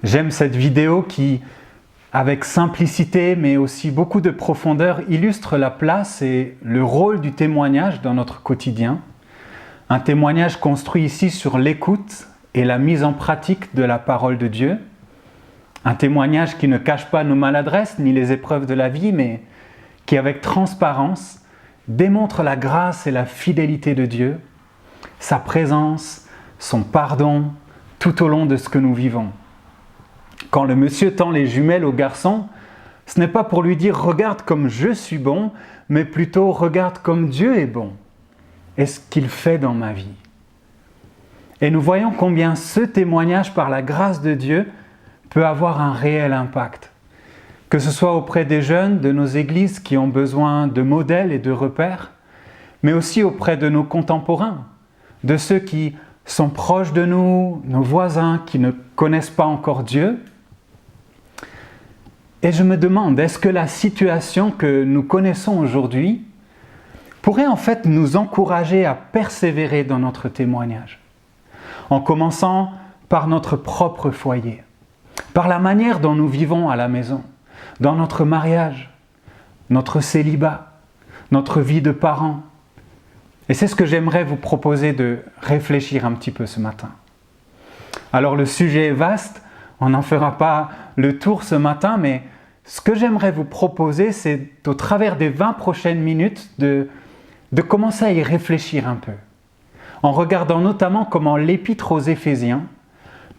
I: J'aime cette vidéo qui, avec simplicité mais aussi beaucoup de profondeur, illustre la place et le rôle du témoignage dans notre quotidien. Un témoignage construit ici sur l'écoute et la mise en pratique de la parole de Dieu. Un témoignage qui ne cache pas nos maladresses ni les épreuves de la vie, mais qui, avec transparence, démontre la grâce et la fidélité de Dieu, sa présence, son pardon, tout au long de ce que nous vivons. Quand le monsieur tend les jumelles au garçon, ce n'est pas pour lui dire « regarde comme je suis bon », mais plutôt « regarde comme Dieu est bon et ce qu'il fait dans ma vie ». Et nous voyons combien ce témoignage par la grâce de Dieu peut avoir un réel impact. Que ce soit auprès des jeunes de nos églises qui ont besoin de modèles et de repères, mais aussi auprès de nos contemporains, de ceux qui sont proches de nous, nos voisins qui ne connaissent pas encore Dieu. Et je me demande, est-ce que la situation que nous connaissons aujourd'hui pourrait en fait nous encourager à persévérer dans notre témoignage, en commençant par notre propre foyer, par la manière dont nous vivons à la maison, dans notre mariage, notre célibat, notre vie de parents. Et c'est ce que j'aimerais vous proposer de réfléchir un petit peu ce matin. Alors le sujet est vaste, on n'en fera pas le tour ce matin, mais ce que j'aimerais vous proposer, c'est au travers des 20 prochaines minutes de commencer à y réfléchir un peu, en regardant notamment comment l'Épître aux Éphésiens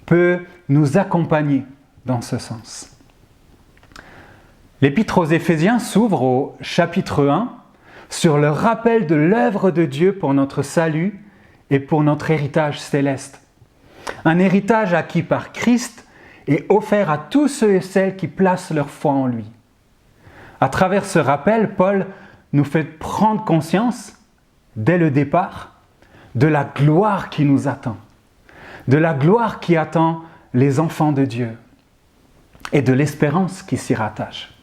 I: peut nous accompagner dans ce sens. L'Épître aux Éphésiens s'ouvre au chapitre 1 sur le rappel de l'œuvre de Dieu pour notre salut et pour notre héritage céleste. Un héritage acquis par Christ et offert à tous ceux et celles qui placent leur foi en lui. À travers ce rappel, Paul nous fait prendre conscience, dès le départ, de la gloire qui nous attend, de la gloire qui attend les enfants de Dieu et de l'espérance qui s'y rattache.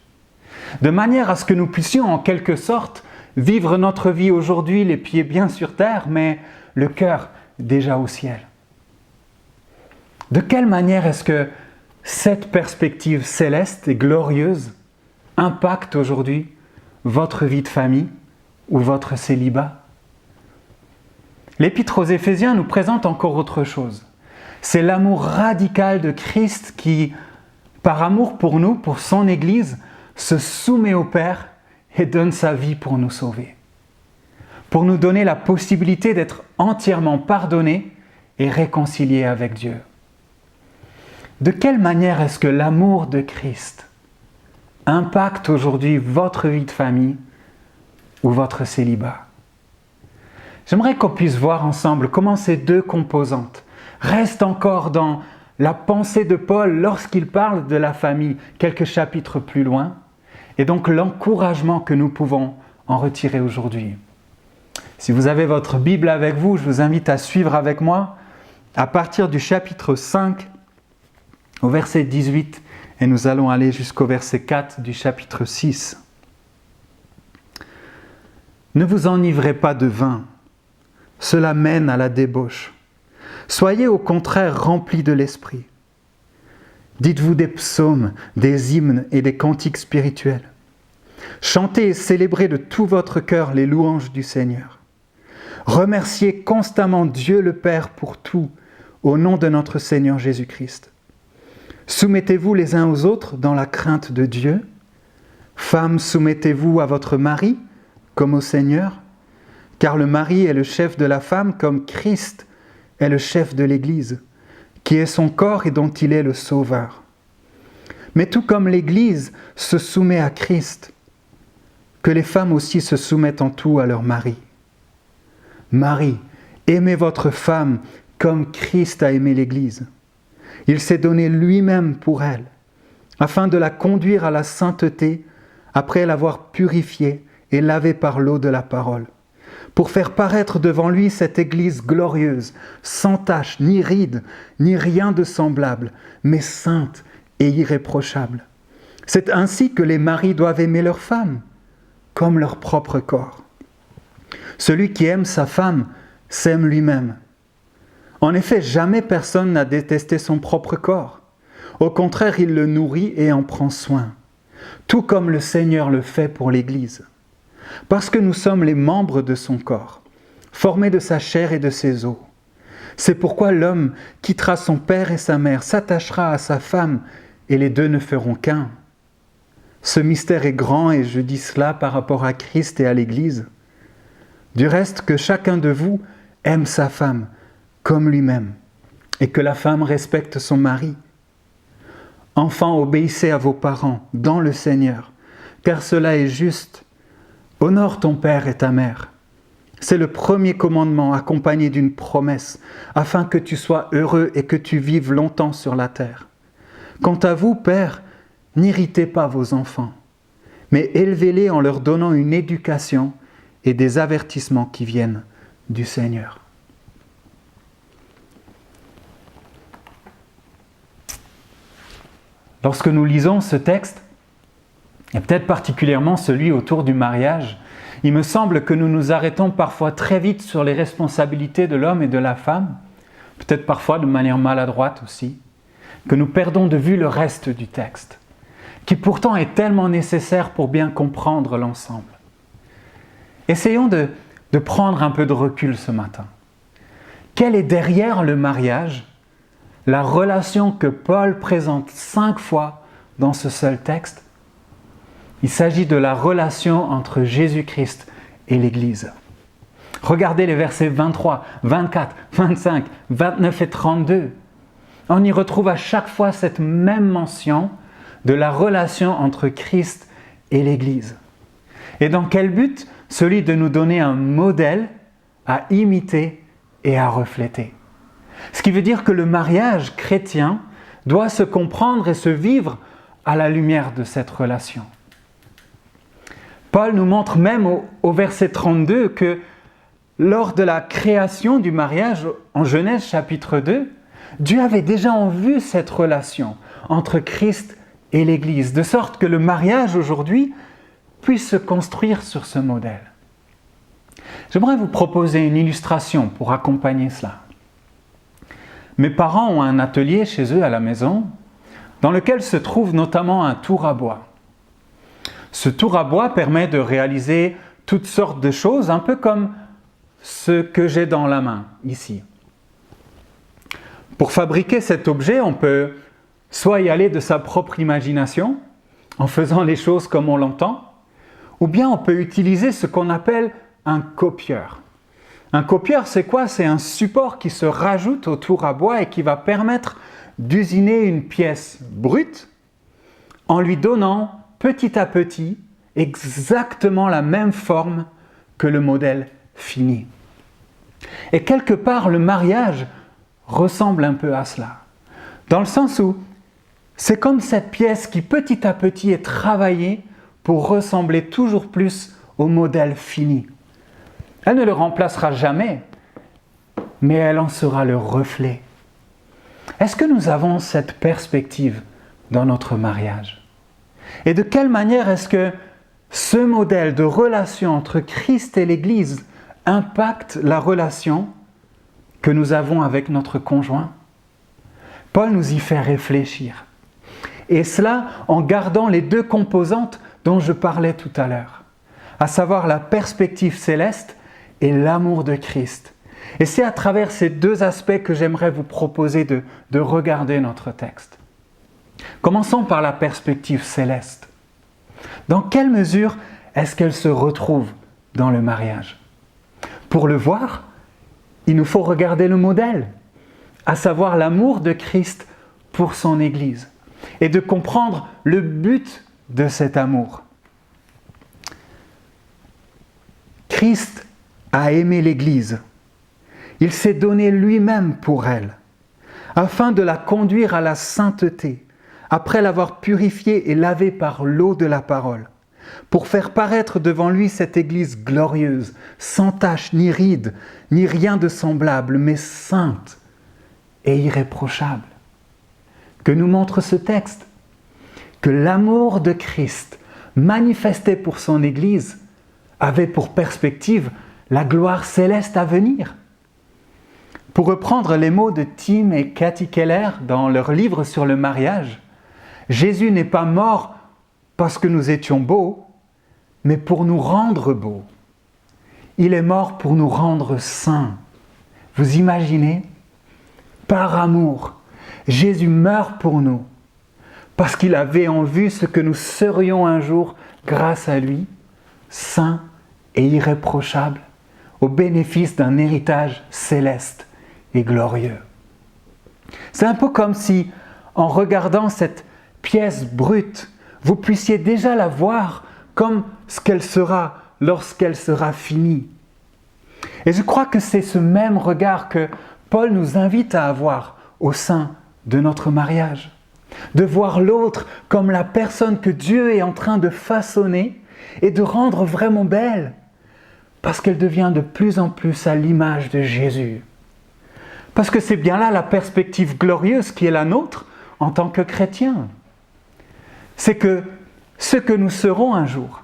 I: De manière à ce que nous puissions en quelque sorte vivre notre vie aujourd'hui les pieds bien sur terre, mais le cœur déjà au ciel. De quelle manière est-ce que cette perspective céleste et glorieuse impacte aujourd'hui votre vie de famille ou votre célibat? L'Épître aux Éphésiens nous présente encore autre chose. C'est l'amour radical de Christ qui, par amour pour nous, pour son Église, se soumet au Père et donne sa vie pour nous sauver. Pour nous donner la possibilité d'être entièrement pardonnés et réconciliés avec Dieu. De quelle manière est-ce que l'amour de Christ impacte aujourd'hui votre vie de famille ou votre célibat? J'aimerais qu'on puisse voir ensemble comment ces deux composantes restent encore dans la pensée de Paul lorsqu'il parle de la famille quelques chapitres plus loin, et donc l'encouragement que nous pouvons en retirer aujourd'hui. Si vous avez votre Bible avec vous, je vous invite à suivre avec moi à partir du chapitre 5 au verset 18, et nous allons aller jusqu'au verset 4 du chapitre 6. Ne vous enivrez pas de vin, cela mène à la débauche. Soyez au contraire remplis de l'esprit. Dites-vous des psaumes, des hymnes et des cantiques spirituels. Chantez et célébrez de tout votre cœur les louanges du Seigneur. Remerciez constamment Dieu le Père pour tout, au nom de notre Seigneur Jésus-Christ. Soumettez-vous les uns aux autres dans la crainte de Dieu. Femmes, soumettez-vous à votre mari comme au Seigneur, car le mari est le chef de la femme comme Christ est le chef de l'Église, qui est son corps et dont il est le sauveur. Mais tout comme l'Église se soumet à Christ, que les femmes aussi se soumettent en tout à leur mari. Marie, aimez votre femme comme Christ a aimé l'Église. Il s'est donné lui-même pour elle, afin de la conduire à la sainteté, après l'avoir purifiée et lavée par l'eau de la parole, pour faire paraître devant lui cette Église glorieuse, sans tache, ni ride, ni rien de semblable, mais sainte et irréprochable. C'est ainsi que les maris doivent aimer leurs femmes, comme leur propre corps. Celui qui aime sa femme s'aime lui-même. En effet, jamais personne n'a détesté son propre corps. Au contraire, il le nourrit et en prend soin, tout comme le Seigneur le fait pour l'Église. Parce que nous sommes les membres de son corps, formés de sa chair et de ses os. C'est pourquoi l'homme quittera son père et sa mère, s'attachera à sa femme, et les deux ne feront qu'un. Ce mystère est grand, et je dis cela par rapport à Christ et à l'Église. Du reste, que chacun de vous aime sa femme comme lui-même, et que la femme respecte son mari. Enfants, obéissez à vos parents dans le Seigneur, car cela est juste. Honore ton père et ta mère. C'est le premier commandement accompagné d'une promesse, afin que tu sois heureux et que tu vives longtemps sur la terre. Quant à vous, pères, n'irritez pas vos enfants, mais élevez-les en leur donnant une éducation et des avertissements qui viennent du Seigneur. lorsque nous lisons ce texte, et peut-être particulièrement celui autour du mariage, il me semble que nous nous arrêtons parfois très vite sur les responsabilités de l'homme et de la femme, peut-être parfois de manière maladroite aussi, que nous perdons de vue le reste du texte, qui pourtant est tellement nécessaire pour bien comprendre l'ensemble. Essayons de prendre un peu de recul ce matin. Quelle est derrière le mariage la relation que Paul présente 5 fois dans ce seul texte? Il s'agit de la relation entre Jésus-Christ et l'Église. Regardez les versets 23, 24, 25, 29 et 32. On y retrouve à chaque fois cette même mention de la relation entre Christ et l'Église. Et dans quel but? Celui de nous donner un modèle à imiter et à refléter. Ce qui veut dire que le mariage chrétien doit se comprendre et se vivre à la lumière de cette relation. Paul nous montre même au verset 32 que lors de la création du mariage en Genèse chapitre 2, Dieu avait déjà en vue cette relation entre Christ et l'Église, de sorte que le mariage aujourd'hui puisse se construire sur ce modèle. J'aimerais vous proposer une illustration pour accompagner cela. Mes parents ont un atelier chez eux à la maison, dans lequel se trouve notamment un tour à bois. Ce tour à bois permet de réaliser toutes sortes de choses, un peu comme ce que j'ai dans la main, ici. Pour fabriquer cet objet, on peut soit y aller de sa propre imagination, en faisant les choses comme on l'entend, ou bien on peut utiliser ce qu'on appelle un copieur. Un copieur, c'est quoi? C'est un support qui se rajoute au tour à bois et qui va permettre d'usiner une pièce brute en lui donnant petit à petit exactement la même forme que le modèle fini. Et quelque part, le mariage ressemble un peu à cela. Dans le sens où c'est comme cette pièce qui petit à petit est travaillée pour ressembler toujours plus au modèle fini. Elle ne le remplacera jamais, mais elle en sera le reflet. Est-ce que nous avons cette perspective dans notre mariage? Et de quelle manière est-ce que ce modèle de relation entre Christ et l'Église impacte la relation que nous avons avec notre conjoint? Paul nous y fait réfléchir. Et cela en gardant les 2 composantes dont je parlais tout à l'heure, à savoir la perspective céleste et l'amour de Christ. Et c'est à travers ces 2 aspects que j'aimerais vous proposer de regarder notre texte. Commençons par la perspective céleste. Dans quelle mesure est-ce qu'elle se retrouve dans le mariage? Pour le voir, il nous faut regarder le modèle, à savoir l'amour de Christ pour son Église, et de comprendre le but de cet amour. Christ a aimé l'Église. Il s'est donné lui-même pour elle, afin de la conduire à la sainteté, après l'avoir purifiée et lavée par l'eau de la parole, pour faire paraître devant lui cette Église glorieuse, sans tache ni ride, ni rien de semblable, mais sainte et irréprochable. Que nous montre ce texte? Que l'amour de Christ, manifesté pour son Église, avait pour perspective la gloire céleste à venir. Pour reprendre les mots de Tim et Cathy Keller dans leur livre sur le mariage, Jésus n'est pas mort parce que nous étions beaux, mais pour nous rendre beaux. Il est mort pour nous rendre saints. Vous imaginez? Par amour, Jésus meurt pour nous, parce qu'il avait en vue ce que nous serions un jour grâce à lui, saints et irréprochables, au bénéfice d'un héritage céleste et glorieux. C'est un peu comme si, en regardant cette pièce brute, vous puissiez déjà la voir comme ce qu'elle sera lorsqu'elle sera finie. Et je crois que c'est ce même regard que Paul nous invite à avoir au sein de notre mariage. De voir l'autre comme la personne que Dieu est en train de façonner et de rendre vraiment belle, parce qu'elle devient de plus en plus à l'image de Jésus. Parce que c'est bien là la perspective glorieuse qui est la nôtre en tant que chrétiens. c'est que ce que nous serons un jour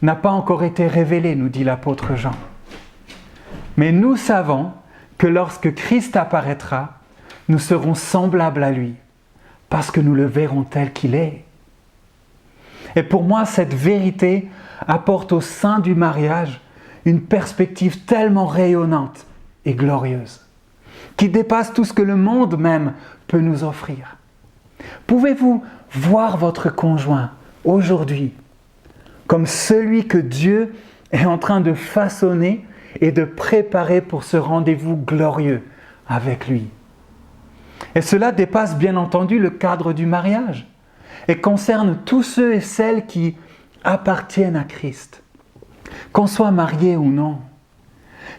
I: n'a pas encore été révélé, nous dit l'apôtre Jean. Mais nous savons que lorsque Christ apparaîtra, nous serons semblables à lui, parce que nous le verrons tel qu'il est. Et pour moi, cette vérité apporte au sein du mariage une perspective tellement rayonnante et glorieuse, qui dépasse tout ce que le monde même peut nous offrir. Pouvez-vous voir votre conjoint aujourd'hui comme celui que Dieu est en train de façonner et de préparer pour ce rendez-vous glorieux avec lui? Et cela dépasse bien entendu le cadre du mariage et concerne tous ceux et celles qui appartiennent à Christ, qu'on soit marié ou non.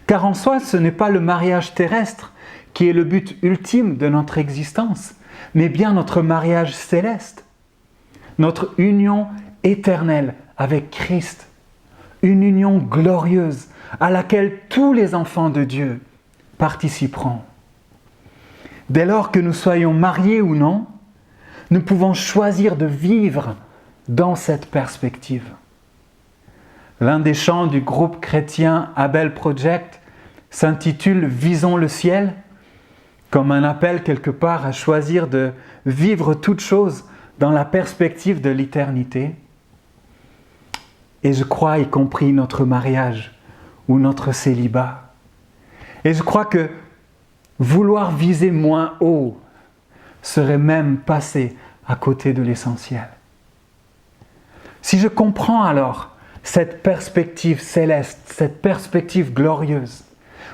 I: Car en soi, ce n'est pas le mariage terrestre qui est le but ultime de notre existence, mais bien notre mariage céleste, notre union éternelle avec Christ, une union glorieuse à laquelle tous les enfants de Dieu participeront. Dès lors que nous soyons mariés ou non, nous pouvons choisir de vivre dans cette perspective. L'un des chants du groupe chrétien Abel Project s'intitule « Visons le ciel », comme un appel quelque part à choisir de vivre toute chose dans la perspective de l'éternité. Et je crois, y compris notre mariage ou notre célibat. Et je crois que vouloir viser moins haut serait même passer à côté de l'essentiel. Si je comprends alors cette perspective céleste, cette perspective glorieuse,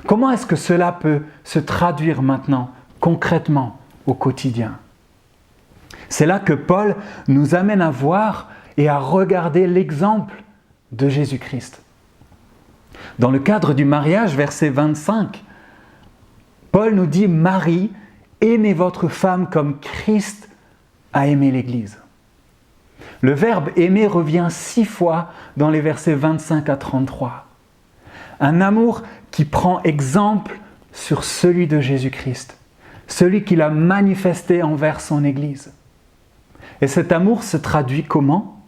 I: comment est-ce que cela peut se traduire maintenant, concrètement, au quotidien? C'est là que Paul nous amène à voir et à regarder l'exemple de Jésus-Christ. Dans le cadre du mariage, verset 25, Paul nous dit « Marie, aimez votre femme comme Christ a aimé l'Église ». Le verbe « aimer » revient 6 fois dans les versets 25 à 33. Un amour qui prend exemple sur celui de Jésus-Christ, celui qu'il a manifesté envers son Église. Et cet amour se traduit comment?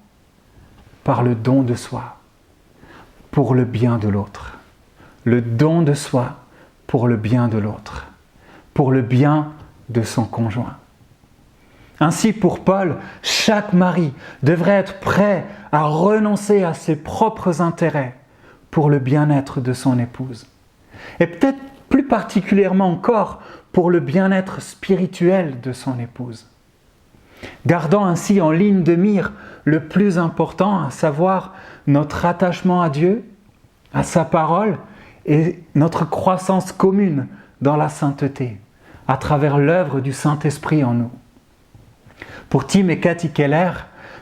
I: Par le don de soi, pour le bien de l'autre. Le don de soi pour le bien de l'autre, pour le bien de son conjoint. Ainsi, pour Paul, chaque mari devrait être prêt à renoncer à ses propres intérêts pour le bien-être de son épouse. Et peut-être plus particulièrement encore pour le bien-être spirituel de son épouse. Gardant ainsi en ligne de mire le plus important, à savoir notre attachement à Dieu, à sa parole et notre croissance commune dans la sainteté, à travers l'œuvre du Saint-Esprit en nous. Pour Tim et Cathy Keller,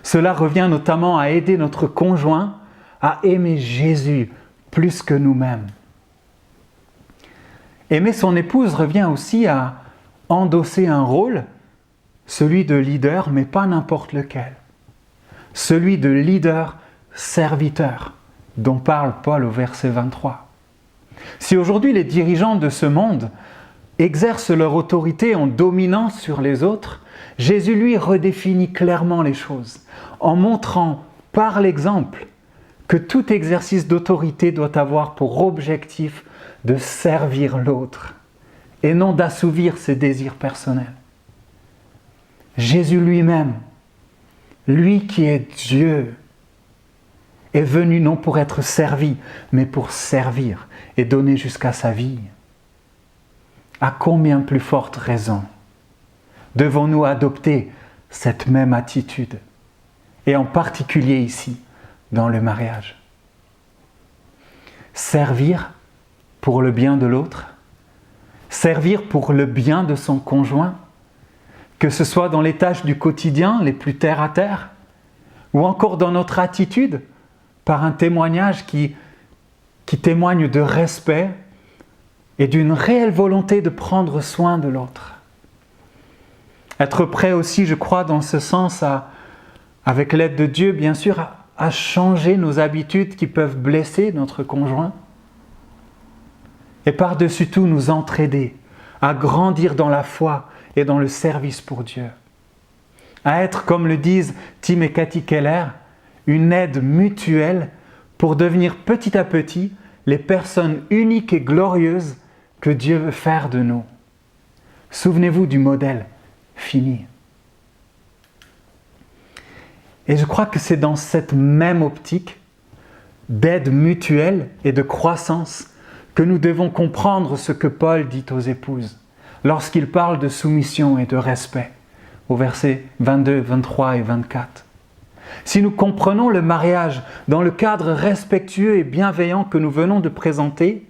I: cela revient notamment à aider notre conjoint à aimer Jésus plus que nous-mêmes. Aimer son épouse revient aussi à endosser un rôle, celui de leader, mais pas n'importe lequel. Celui de leader serviteur, dont parle Paul au verset 23. Si aujourd'hui les dirigeants de ce monde exercent leur autorité en dominant sur les autres, Jésus lui redéfinit clairement les choses, en montrant par l'exemple que tout exercice d'autorité doit avoir pour objectif de servir l'autre et non d'assouvir ses désirs personnels. Jésus lui-même, lui qui est Dieu, est venu non pour être servi, mais pour servir et donner jusqu'à sa vie. À combien plus forte raison devons-nous adopter cette même attitude, et en particulier ici, dans le mariage? Servir pour le bien de l'autre, servir pour le bien de son conjoint, que ce soit dans les tâches du quotidien les plus terre à terre, ou encore dans notre attitude, par un témoignage qui témoigne de respect et d'une réelle volonté de prendre soin de l'autre. Être prêt aussi, je crois, dans ce sens, avec l'aide de Dieu, bien sûr, à changer nos habitudes qui peuvent blesser notre conjoint. Et par-dessus tout, nous entraider à grandir dans la foi et dans le service pour Dieu. à être, comme le disent Tim et Cathy Keller, une aide mutuelle pour devenir petit à petit les personnes uniques et glorieuses que Dieu veut faire de nous. Souvenez-vous du modèle fini. Et je crois que c'est dans cette même optique d'aide mutuelle et de croissance que nous devons comprendre ce que Paul dit aux épouses lorsqu'il parle de soumission et de respect au versets 22, 23 et 24. Si nous comprenons le mariage dans le cadre respectueux et bienveillant que nous venons de présenter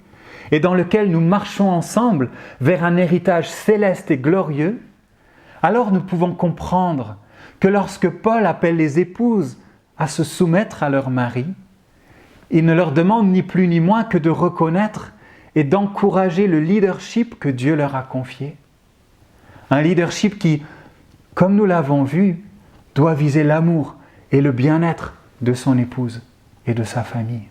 I: et dans lequel nous marchons ensemble vers un héritage céleste et glorieux, alors nous pouvons comprendre que lorsque Paul appelle les épouses à se soumettre à leur mari, il ne leur demande ni plus ni moins que de reconnaître et d'encourager le leadership que Dieu leur a confié. Un leadership qui, comme nous l'avons vu, doit viser l'amour et le bien-être de son épouse et de sa famille.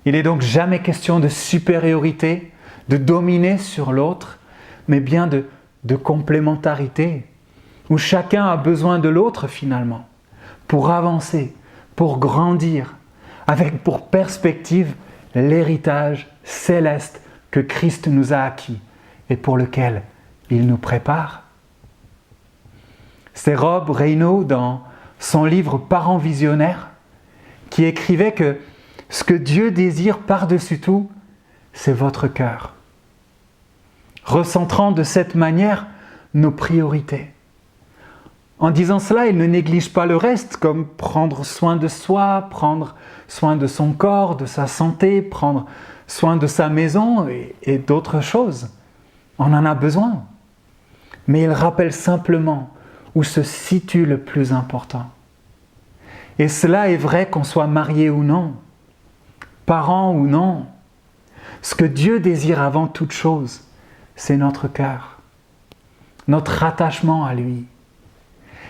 I: Il n'est donc jamais question de supériorité, de dominer sur l'autre, mais bien de complémentarité, où chacun a besoin de l'autre finalement, pour avancer, pour grandir, avec pour perspective l'héritage céleste que Christ nous a acquis et pour lequel il nous prépare. C'est Rob Reino, dans son livre Parents visionnaires, qui écrivait que ce que Dieu désire par-dessus tout, c'est votre cœur. Recentrant de cette manière nos priorités. En disant cela, il ne néglige pas le reste, comme prendre soin de soi, prendre soin de son corps, de sa santé, prendre soin de sa maison et d'autres choses. On en a besoin. Mais il rappelle simplement où se situe le plus important. Et cela est vrai qu'on soit marié ou non, parent ou non. Ce que Dieu désire avant toute chose, c'est notre cœur, notre attachement à lui.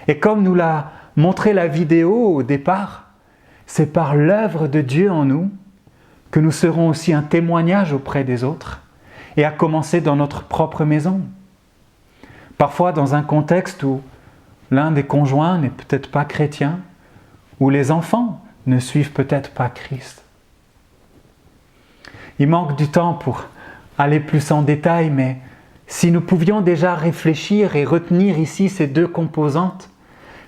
I: Et comme nous l'a montré la vidéo au départ, c'est par l'œuvre de Dieu en nous que nous serons aussi un témoignage auprès des autres, et à commencer dans notre propre maison. Parfois dans un contexte où l'un des conjoints n'est peut-être pas chrétien, où les enfants ne suivent peut-être pas Christ. Il manque du temps pour aller plus en détail, mais si nous pouvions déjà réfléchir et retenir ici ces deux composantes,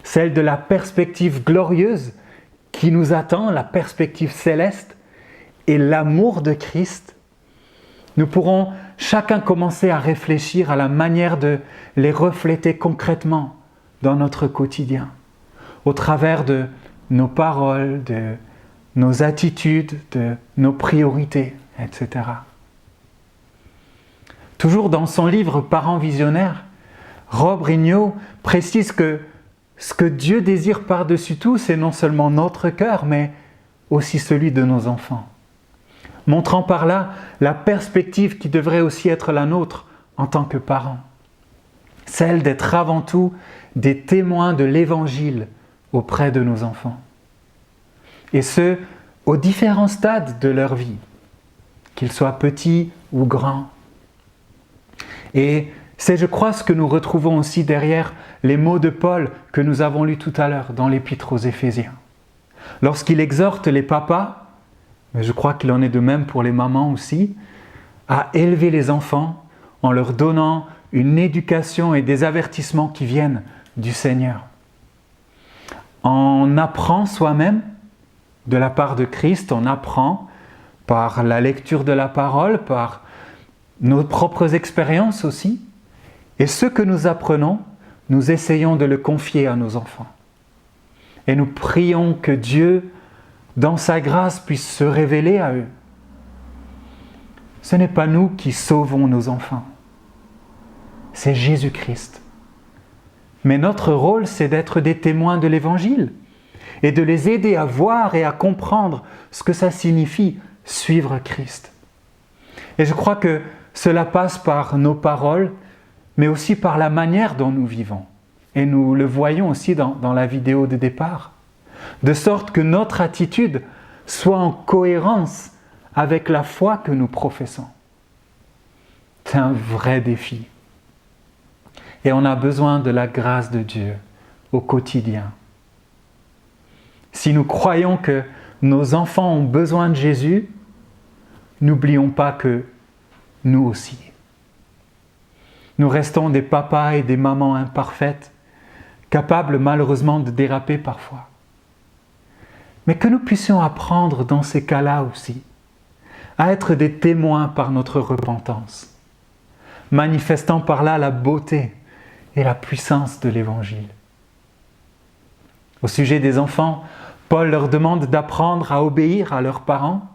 I: celle de la perspective glorieuse qui nous attend, la perspective céleste, et l'amour de Christ, nous pourrons chacun commencer à réfléchir à la manière de les refléter concrètement dans notre quotidien, au travers de nos paroles, de nos attitudes, de nos priorités, etc. Toujours dans son livre Parents visionnaires, Rob Reino précise que ce que Dieu désire par-dessus tout, c'est non seulement notre cœur, mais aussi celui de nos enfants. Montrant par là la perspective qui devrait aussi être la nôtre en tant que parents. Celle d'être avant tout des témoins de l'Évangile auprès de nos enfants. Et ce, aux différents stades de leur vie, qu'ils soient petits ou grands. Et c'est, je crois, ce que nous retrouvons aussi derrière les mots de Paul que nous avons lus tout à l'heure dans l'Épître aux Éphésiens. Lorsqu'il exhorte les papas, mais je crois qu'il en est de même pour les mamans aussi, à élever les enfants en leur donnant une éducation et des avertissements qui viennent du Seigneur. On apprend soi-même de la part de Christ, on apprend par la lecture de la parole, par nos propres expériences aussi. Et ce que nous apprenons, nous essayons de le confier à nos enfants. Et nous prions que Dieu, dans sa grâce, puisse se révéler à eux. Ce n'est pas nous qui sauvons nos enfants, c'est Jésus-Christ. Mais notre rôle, c'est d'être des témoins de l'Évangile et de les aider à voir et à comprendre ce que ça signifie suivre Christ. Et je crois que cela passe par nos paroles, mais aussi par la manière dont nous vivons. Et nous le voyons aussi dans la vidéo de départ. De sorte que notre attitude soit en cohérence avec la foi que nous professons. C'est un vrai défi. Et on a besoin de la grâce de Dieu au quotidien. Si nous croyons que nos enfants ont besoin de Jésus, n'oublions pas que nous aussi. Nous restons des papas et des mamans imparfaites, capables malheureusement de déraper parfois. Mais que nous puissions apprendre dans ces cas-là aussi à être des témoins par notre repentance, manifestant par là la beauté et la puissance de l'Évangile. Au sujet des enfants, Paul leur demande d'apprendre à obéir à leurs parents,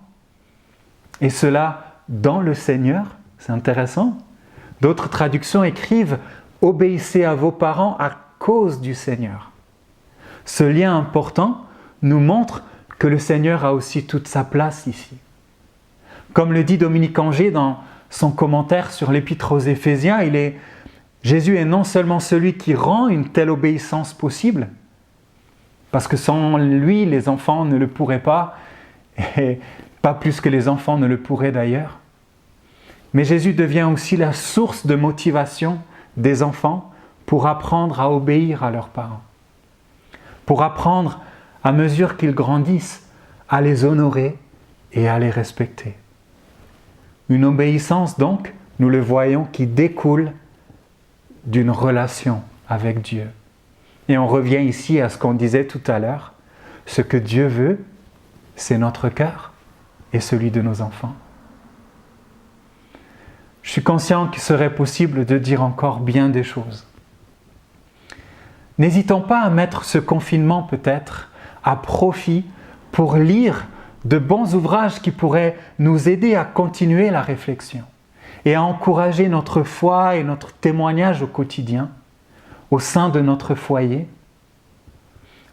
I: et cela dans le Seigneur, c'est intéressant. D'autres traductions écrivent « Obéissez à vos parents à cause du Seigneur ». Ce lien important nous montre que le Seigneur a aussi toute sa place ici. Comme le dit Dominique Angers dans son commentaire sur l'Épître aux Éphésiens, Jésus est non seulement celui qui rend une telle obéissance possible, parce que sans lui, les enfants ne le pourraient pas, et pas plus que les enfants ne le pourraient d'ailleurs. Mais Jésus devient aussi la source de motivation des enfants pour apprendre à obéir à leurs parents, pour apprendre, à mesure qu'ils grandissent, à les honorer et à les respecter. Une obéissance donc, nous le voyons, qui découle d'une relation avec Dieu. Et on revient ici à ce qu'on disait tout à l'heure, ce que Dieu veut, c'est notre cœur et celui de nos enfants. Je suis conscient qu'il serait possible de dire encore bien des choses. N'hésitons pas à mettre ce confinement peut-être à profit pour lire de bons ouvrages qui pourraient nous aider à continuer la réflexion et à encourager notre foi et notre témoignage au quotidien, au sein de notre foyer.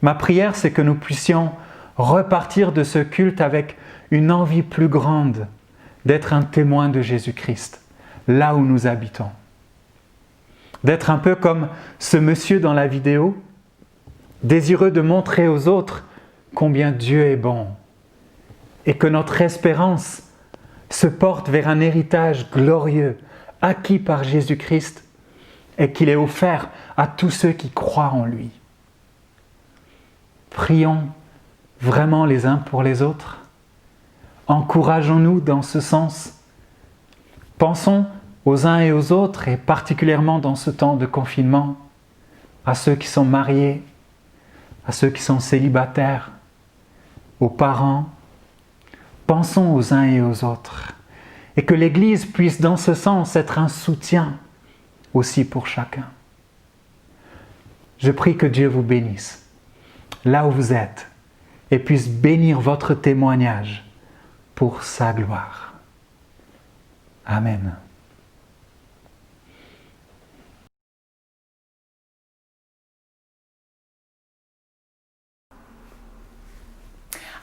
I: Ma prière, c'est que nous puissions repartir de ce culte avec une envie plus grande d'être un témoin de Jésus-Christ, là où nous habitons. D'être un peu comme ce monsieur dans la vidéo, désireux de montrer aux autres combien Dieu est bon et que notre espérance se porte vers un héritage glorieux acquis par Jésus-Christ et qu'il est offert à tous ceux qui croient en lui. Prions vraiment les uns pour les autres. Encourageons-nous dans ce sens. Pensons aux uns et aux autres, et particulièrement dans ce temps de confinement, à ceux qui sont mariés, à ceux qui sont célibataires, aux parents. Pensons aux uns et aux autres, et que l'Église puisse dans ce sens être un soutien aussi pour chacun. Je prie que Dieu vous bénisse, là où vous êtes, et puisse bénir votre témoignage pour sa gloire. Amen.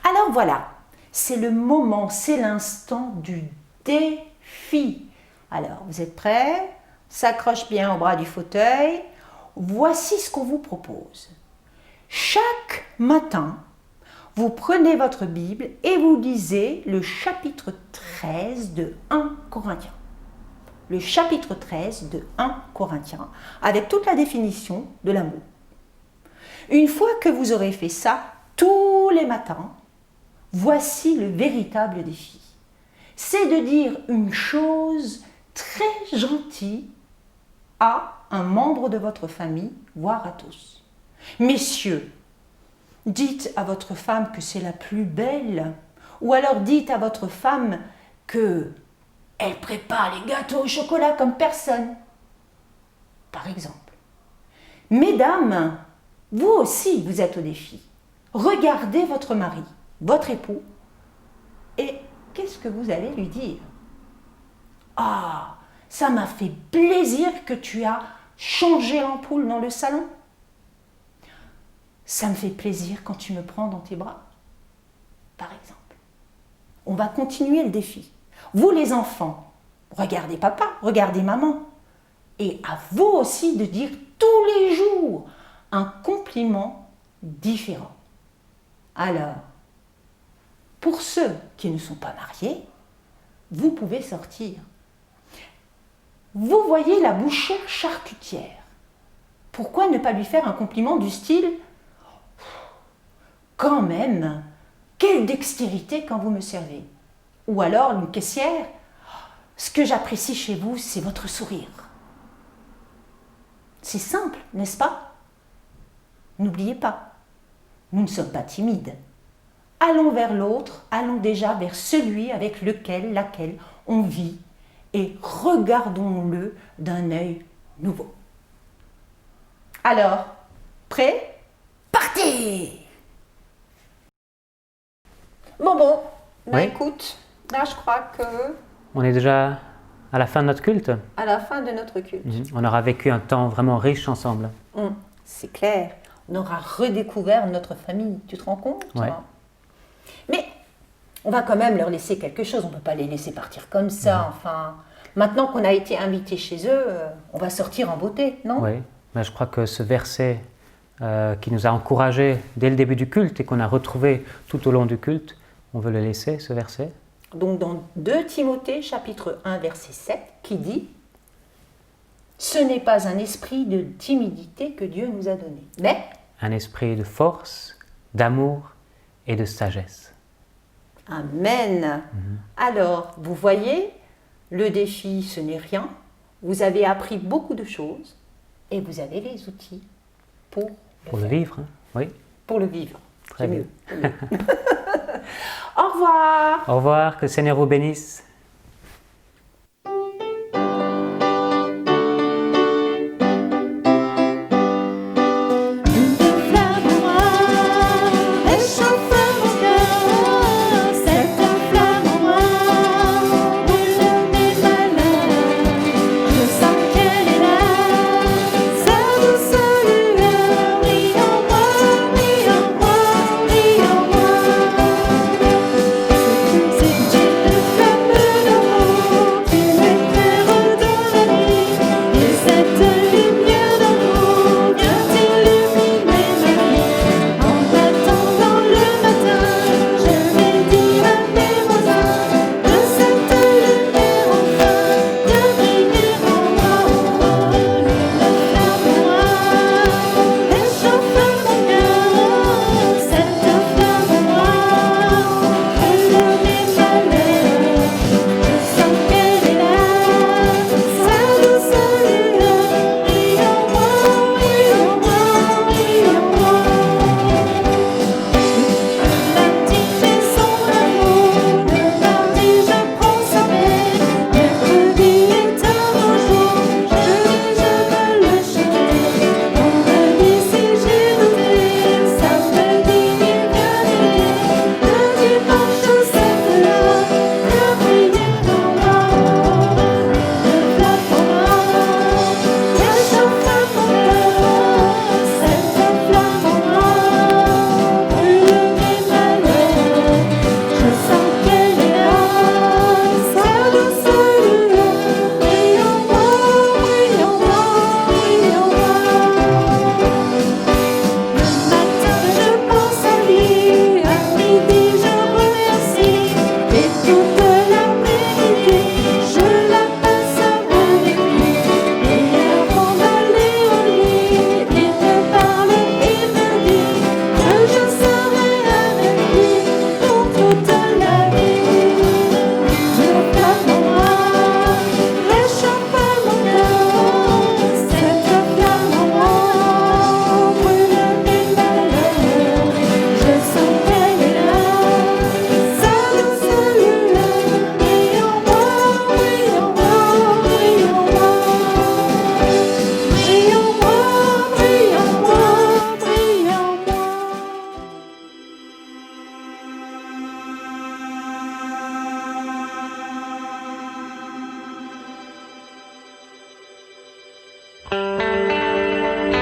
A: Alors voilà, c'est le moment, c'est l'instant du défi. Alors, vous êtes prêts? S'accroche bien au bras du fauteuil. Voici ce qu'on vous propose. Chaque matin, vous prenez votre Bible et vous lisez le chapitre 13 de 1 Corinthiens. Le chapitre 13 de 1 Corinthiens, avec toute la définition de l'amour. Une fois que vous aurez fait ça tous les matins, voici le véritable défi. C'est de dire une chose très gentille à un membre de votre famille, voire à tous. Messieurs, dites à votre femme que c'est la plus belle, ou alors dites à votre femme que elle prépare les gâteaux au chocolat comme personne, par exemple. Mesdames, vous aussi, vous êtes au défi. Regardez votre mari, votre époux, et qu'est-ce que vous allez lui dire? Ah, ça m'a fait plaisir que tu as changé l'ampoule dans le salon. Ça me fait plaisir quand tu me prends dans tes bras, par exemple. On va continuer le défi. Vous les enfants, regardez papa, regardez maman. Et à vous aussi de dire tous les jours un compliment différent. Alors, pour ceux qui ne sont pas mariés, vous pouvez sortir. Vous voyez la bouchère charcutière. Pourquoi ne pas lui faire un compliment du style « Quand même, quelle dextérité quand vous me servez !» Ou alors une caissière « Ce que j'apprécie chez vous, c'est votre sourire. » C'est simple, n'est-ce pas? N'oubliez pas, nous ne sommes pas timides. Allons vers l'autre, allons déjà vers celui avec lequel, laquelle on vit et regardons-le d'un œil nouveau. Alors, prêt? Partez! Bon,
B: Oui.
A: écoute, là je crois que
B: On est déjà à la fin de notre culte.
A: à la fin de notre culte,
B: On aura vécu un temps vraiment riche ensemble.
A: c'est clair, on aura redécouvert notre famille, tu te rends compte?
B: Ouais.
A: Hein? Mais on va quand même leur laisser quelque chose, on ne peut pas les laisser partir comme ça, enfin... Maintenant qu'on a été invités chez eux, on va sortir en beauté, non?
B: Oui, mais je crois que ce verset qui nous a encouragés dès le début du culte et qu'on a retrouvé tout au long du culte, on veut le laisser, ce verset.
A: Donc dans 2 Timothée chapitre 1 verset 7 qui dit « Ce n'est pas un esprit de timidité que Dieu nous a donné, mais
B: Un esprit de force, d'amour et de sagesse.
A: Amen. Alors, vous voyez, le défi, ce n'est rien. Vous avez appris beaucoup de choses et vous avez les outils pour
B: Pour le vivre, hein. Oui.
A: Pour le vivre.
B: Très
A: C'est
B: bien.
A: mieux. Au revoir.
B: Au revoir, que le Seigneur vous bénisse.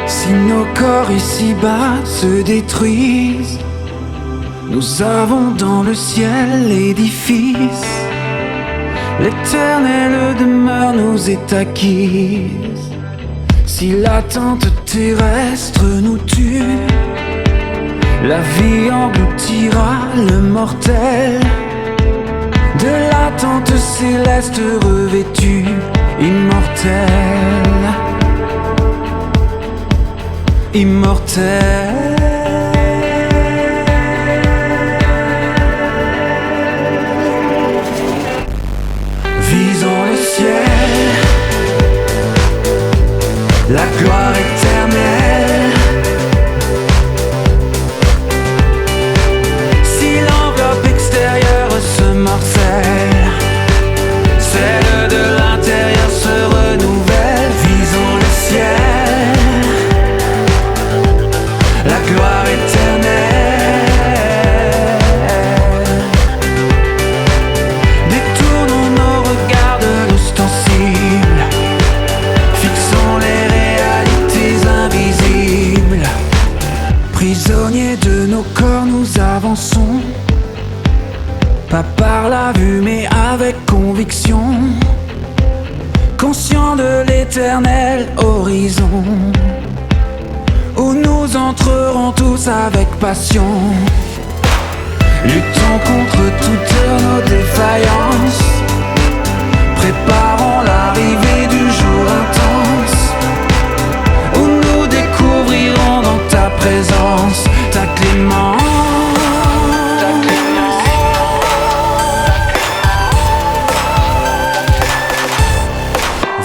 K: Si nos corps ici-bas se détruisent, nous avons dans le ciel l'édifice. L'éternelle demeure nous est acquise. Si l'attente terrestre nous tue, la vie engloutira le mortel. De l'attente céleste revêtue, immortelle. immortel. Visons le ciel, la gloire éternelle. Si l'enveloppe extérieure se morcelle, celle de l'intérieur se renouvelle. Visons le ciel, la gloire éternelle. Détournons nos regards de l'ostensible, fixons les réalités invisibles. Prisonniers de nos corps, nous avançons, pas par la vue mais avec conviction, conscients de l'éternel horizon, où nous entrerons tous avec passion. Luttons contre toutes nos défaillances, préparons l'arrivée du jour intense, où nous découvrirons dans ta présence ta clémence.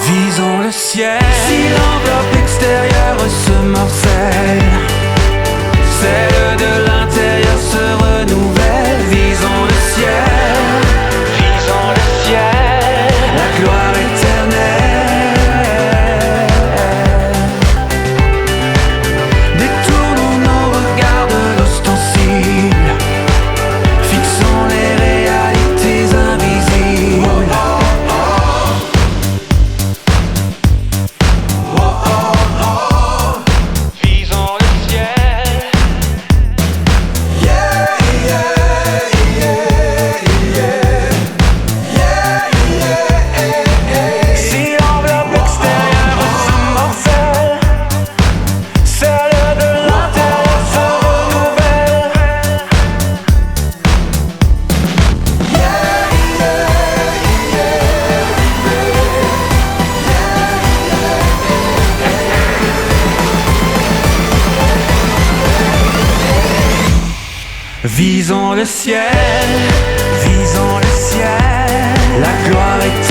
K: Visons le ciel, si l'enveloppe extérieure se morcelle, celle de l'intérieur se renouvelle. Visons le ciel, la gloire éternelle. Détournons nos regards de l'ostensible, fixons les réalités invisibles. Visons le ciel. Si l'enveloppe extérieure se morcelle, celle de l'intérieur se renouvelle. Visons le ciel, la gloire éternelle.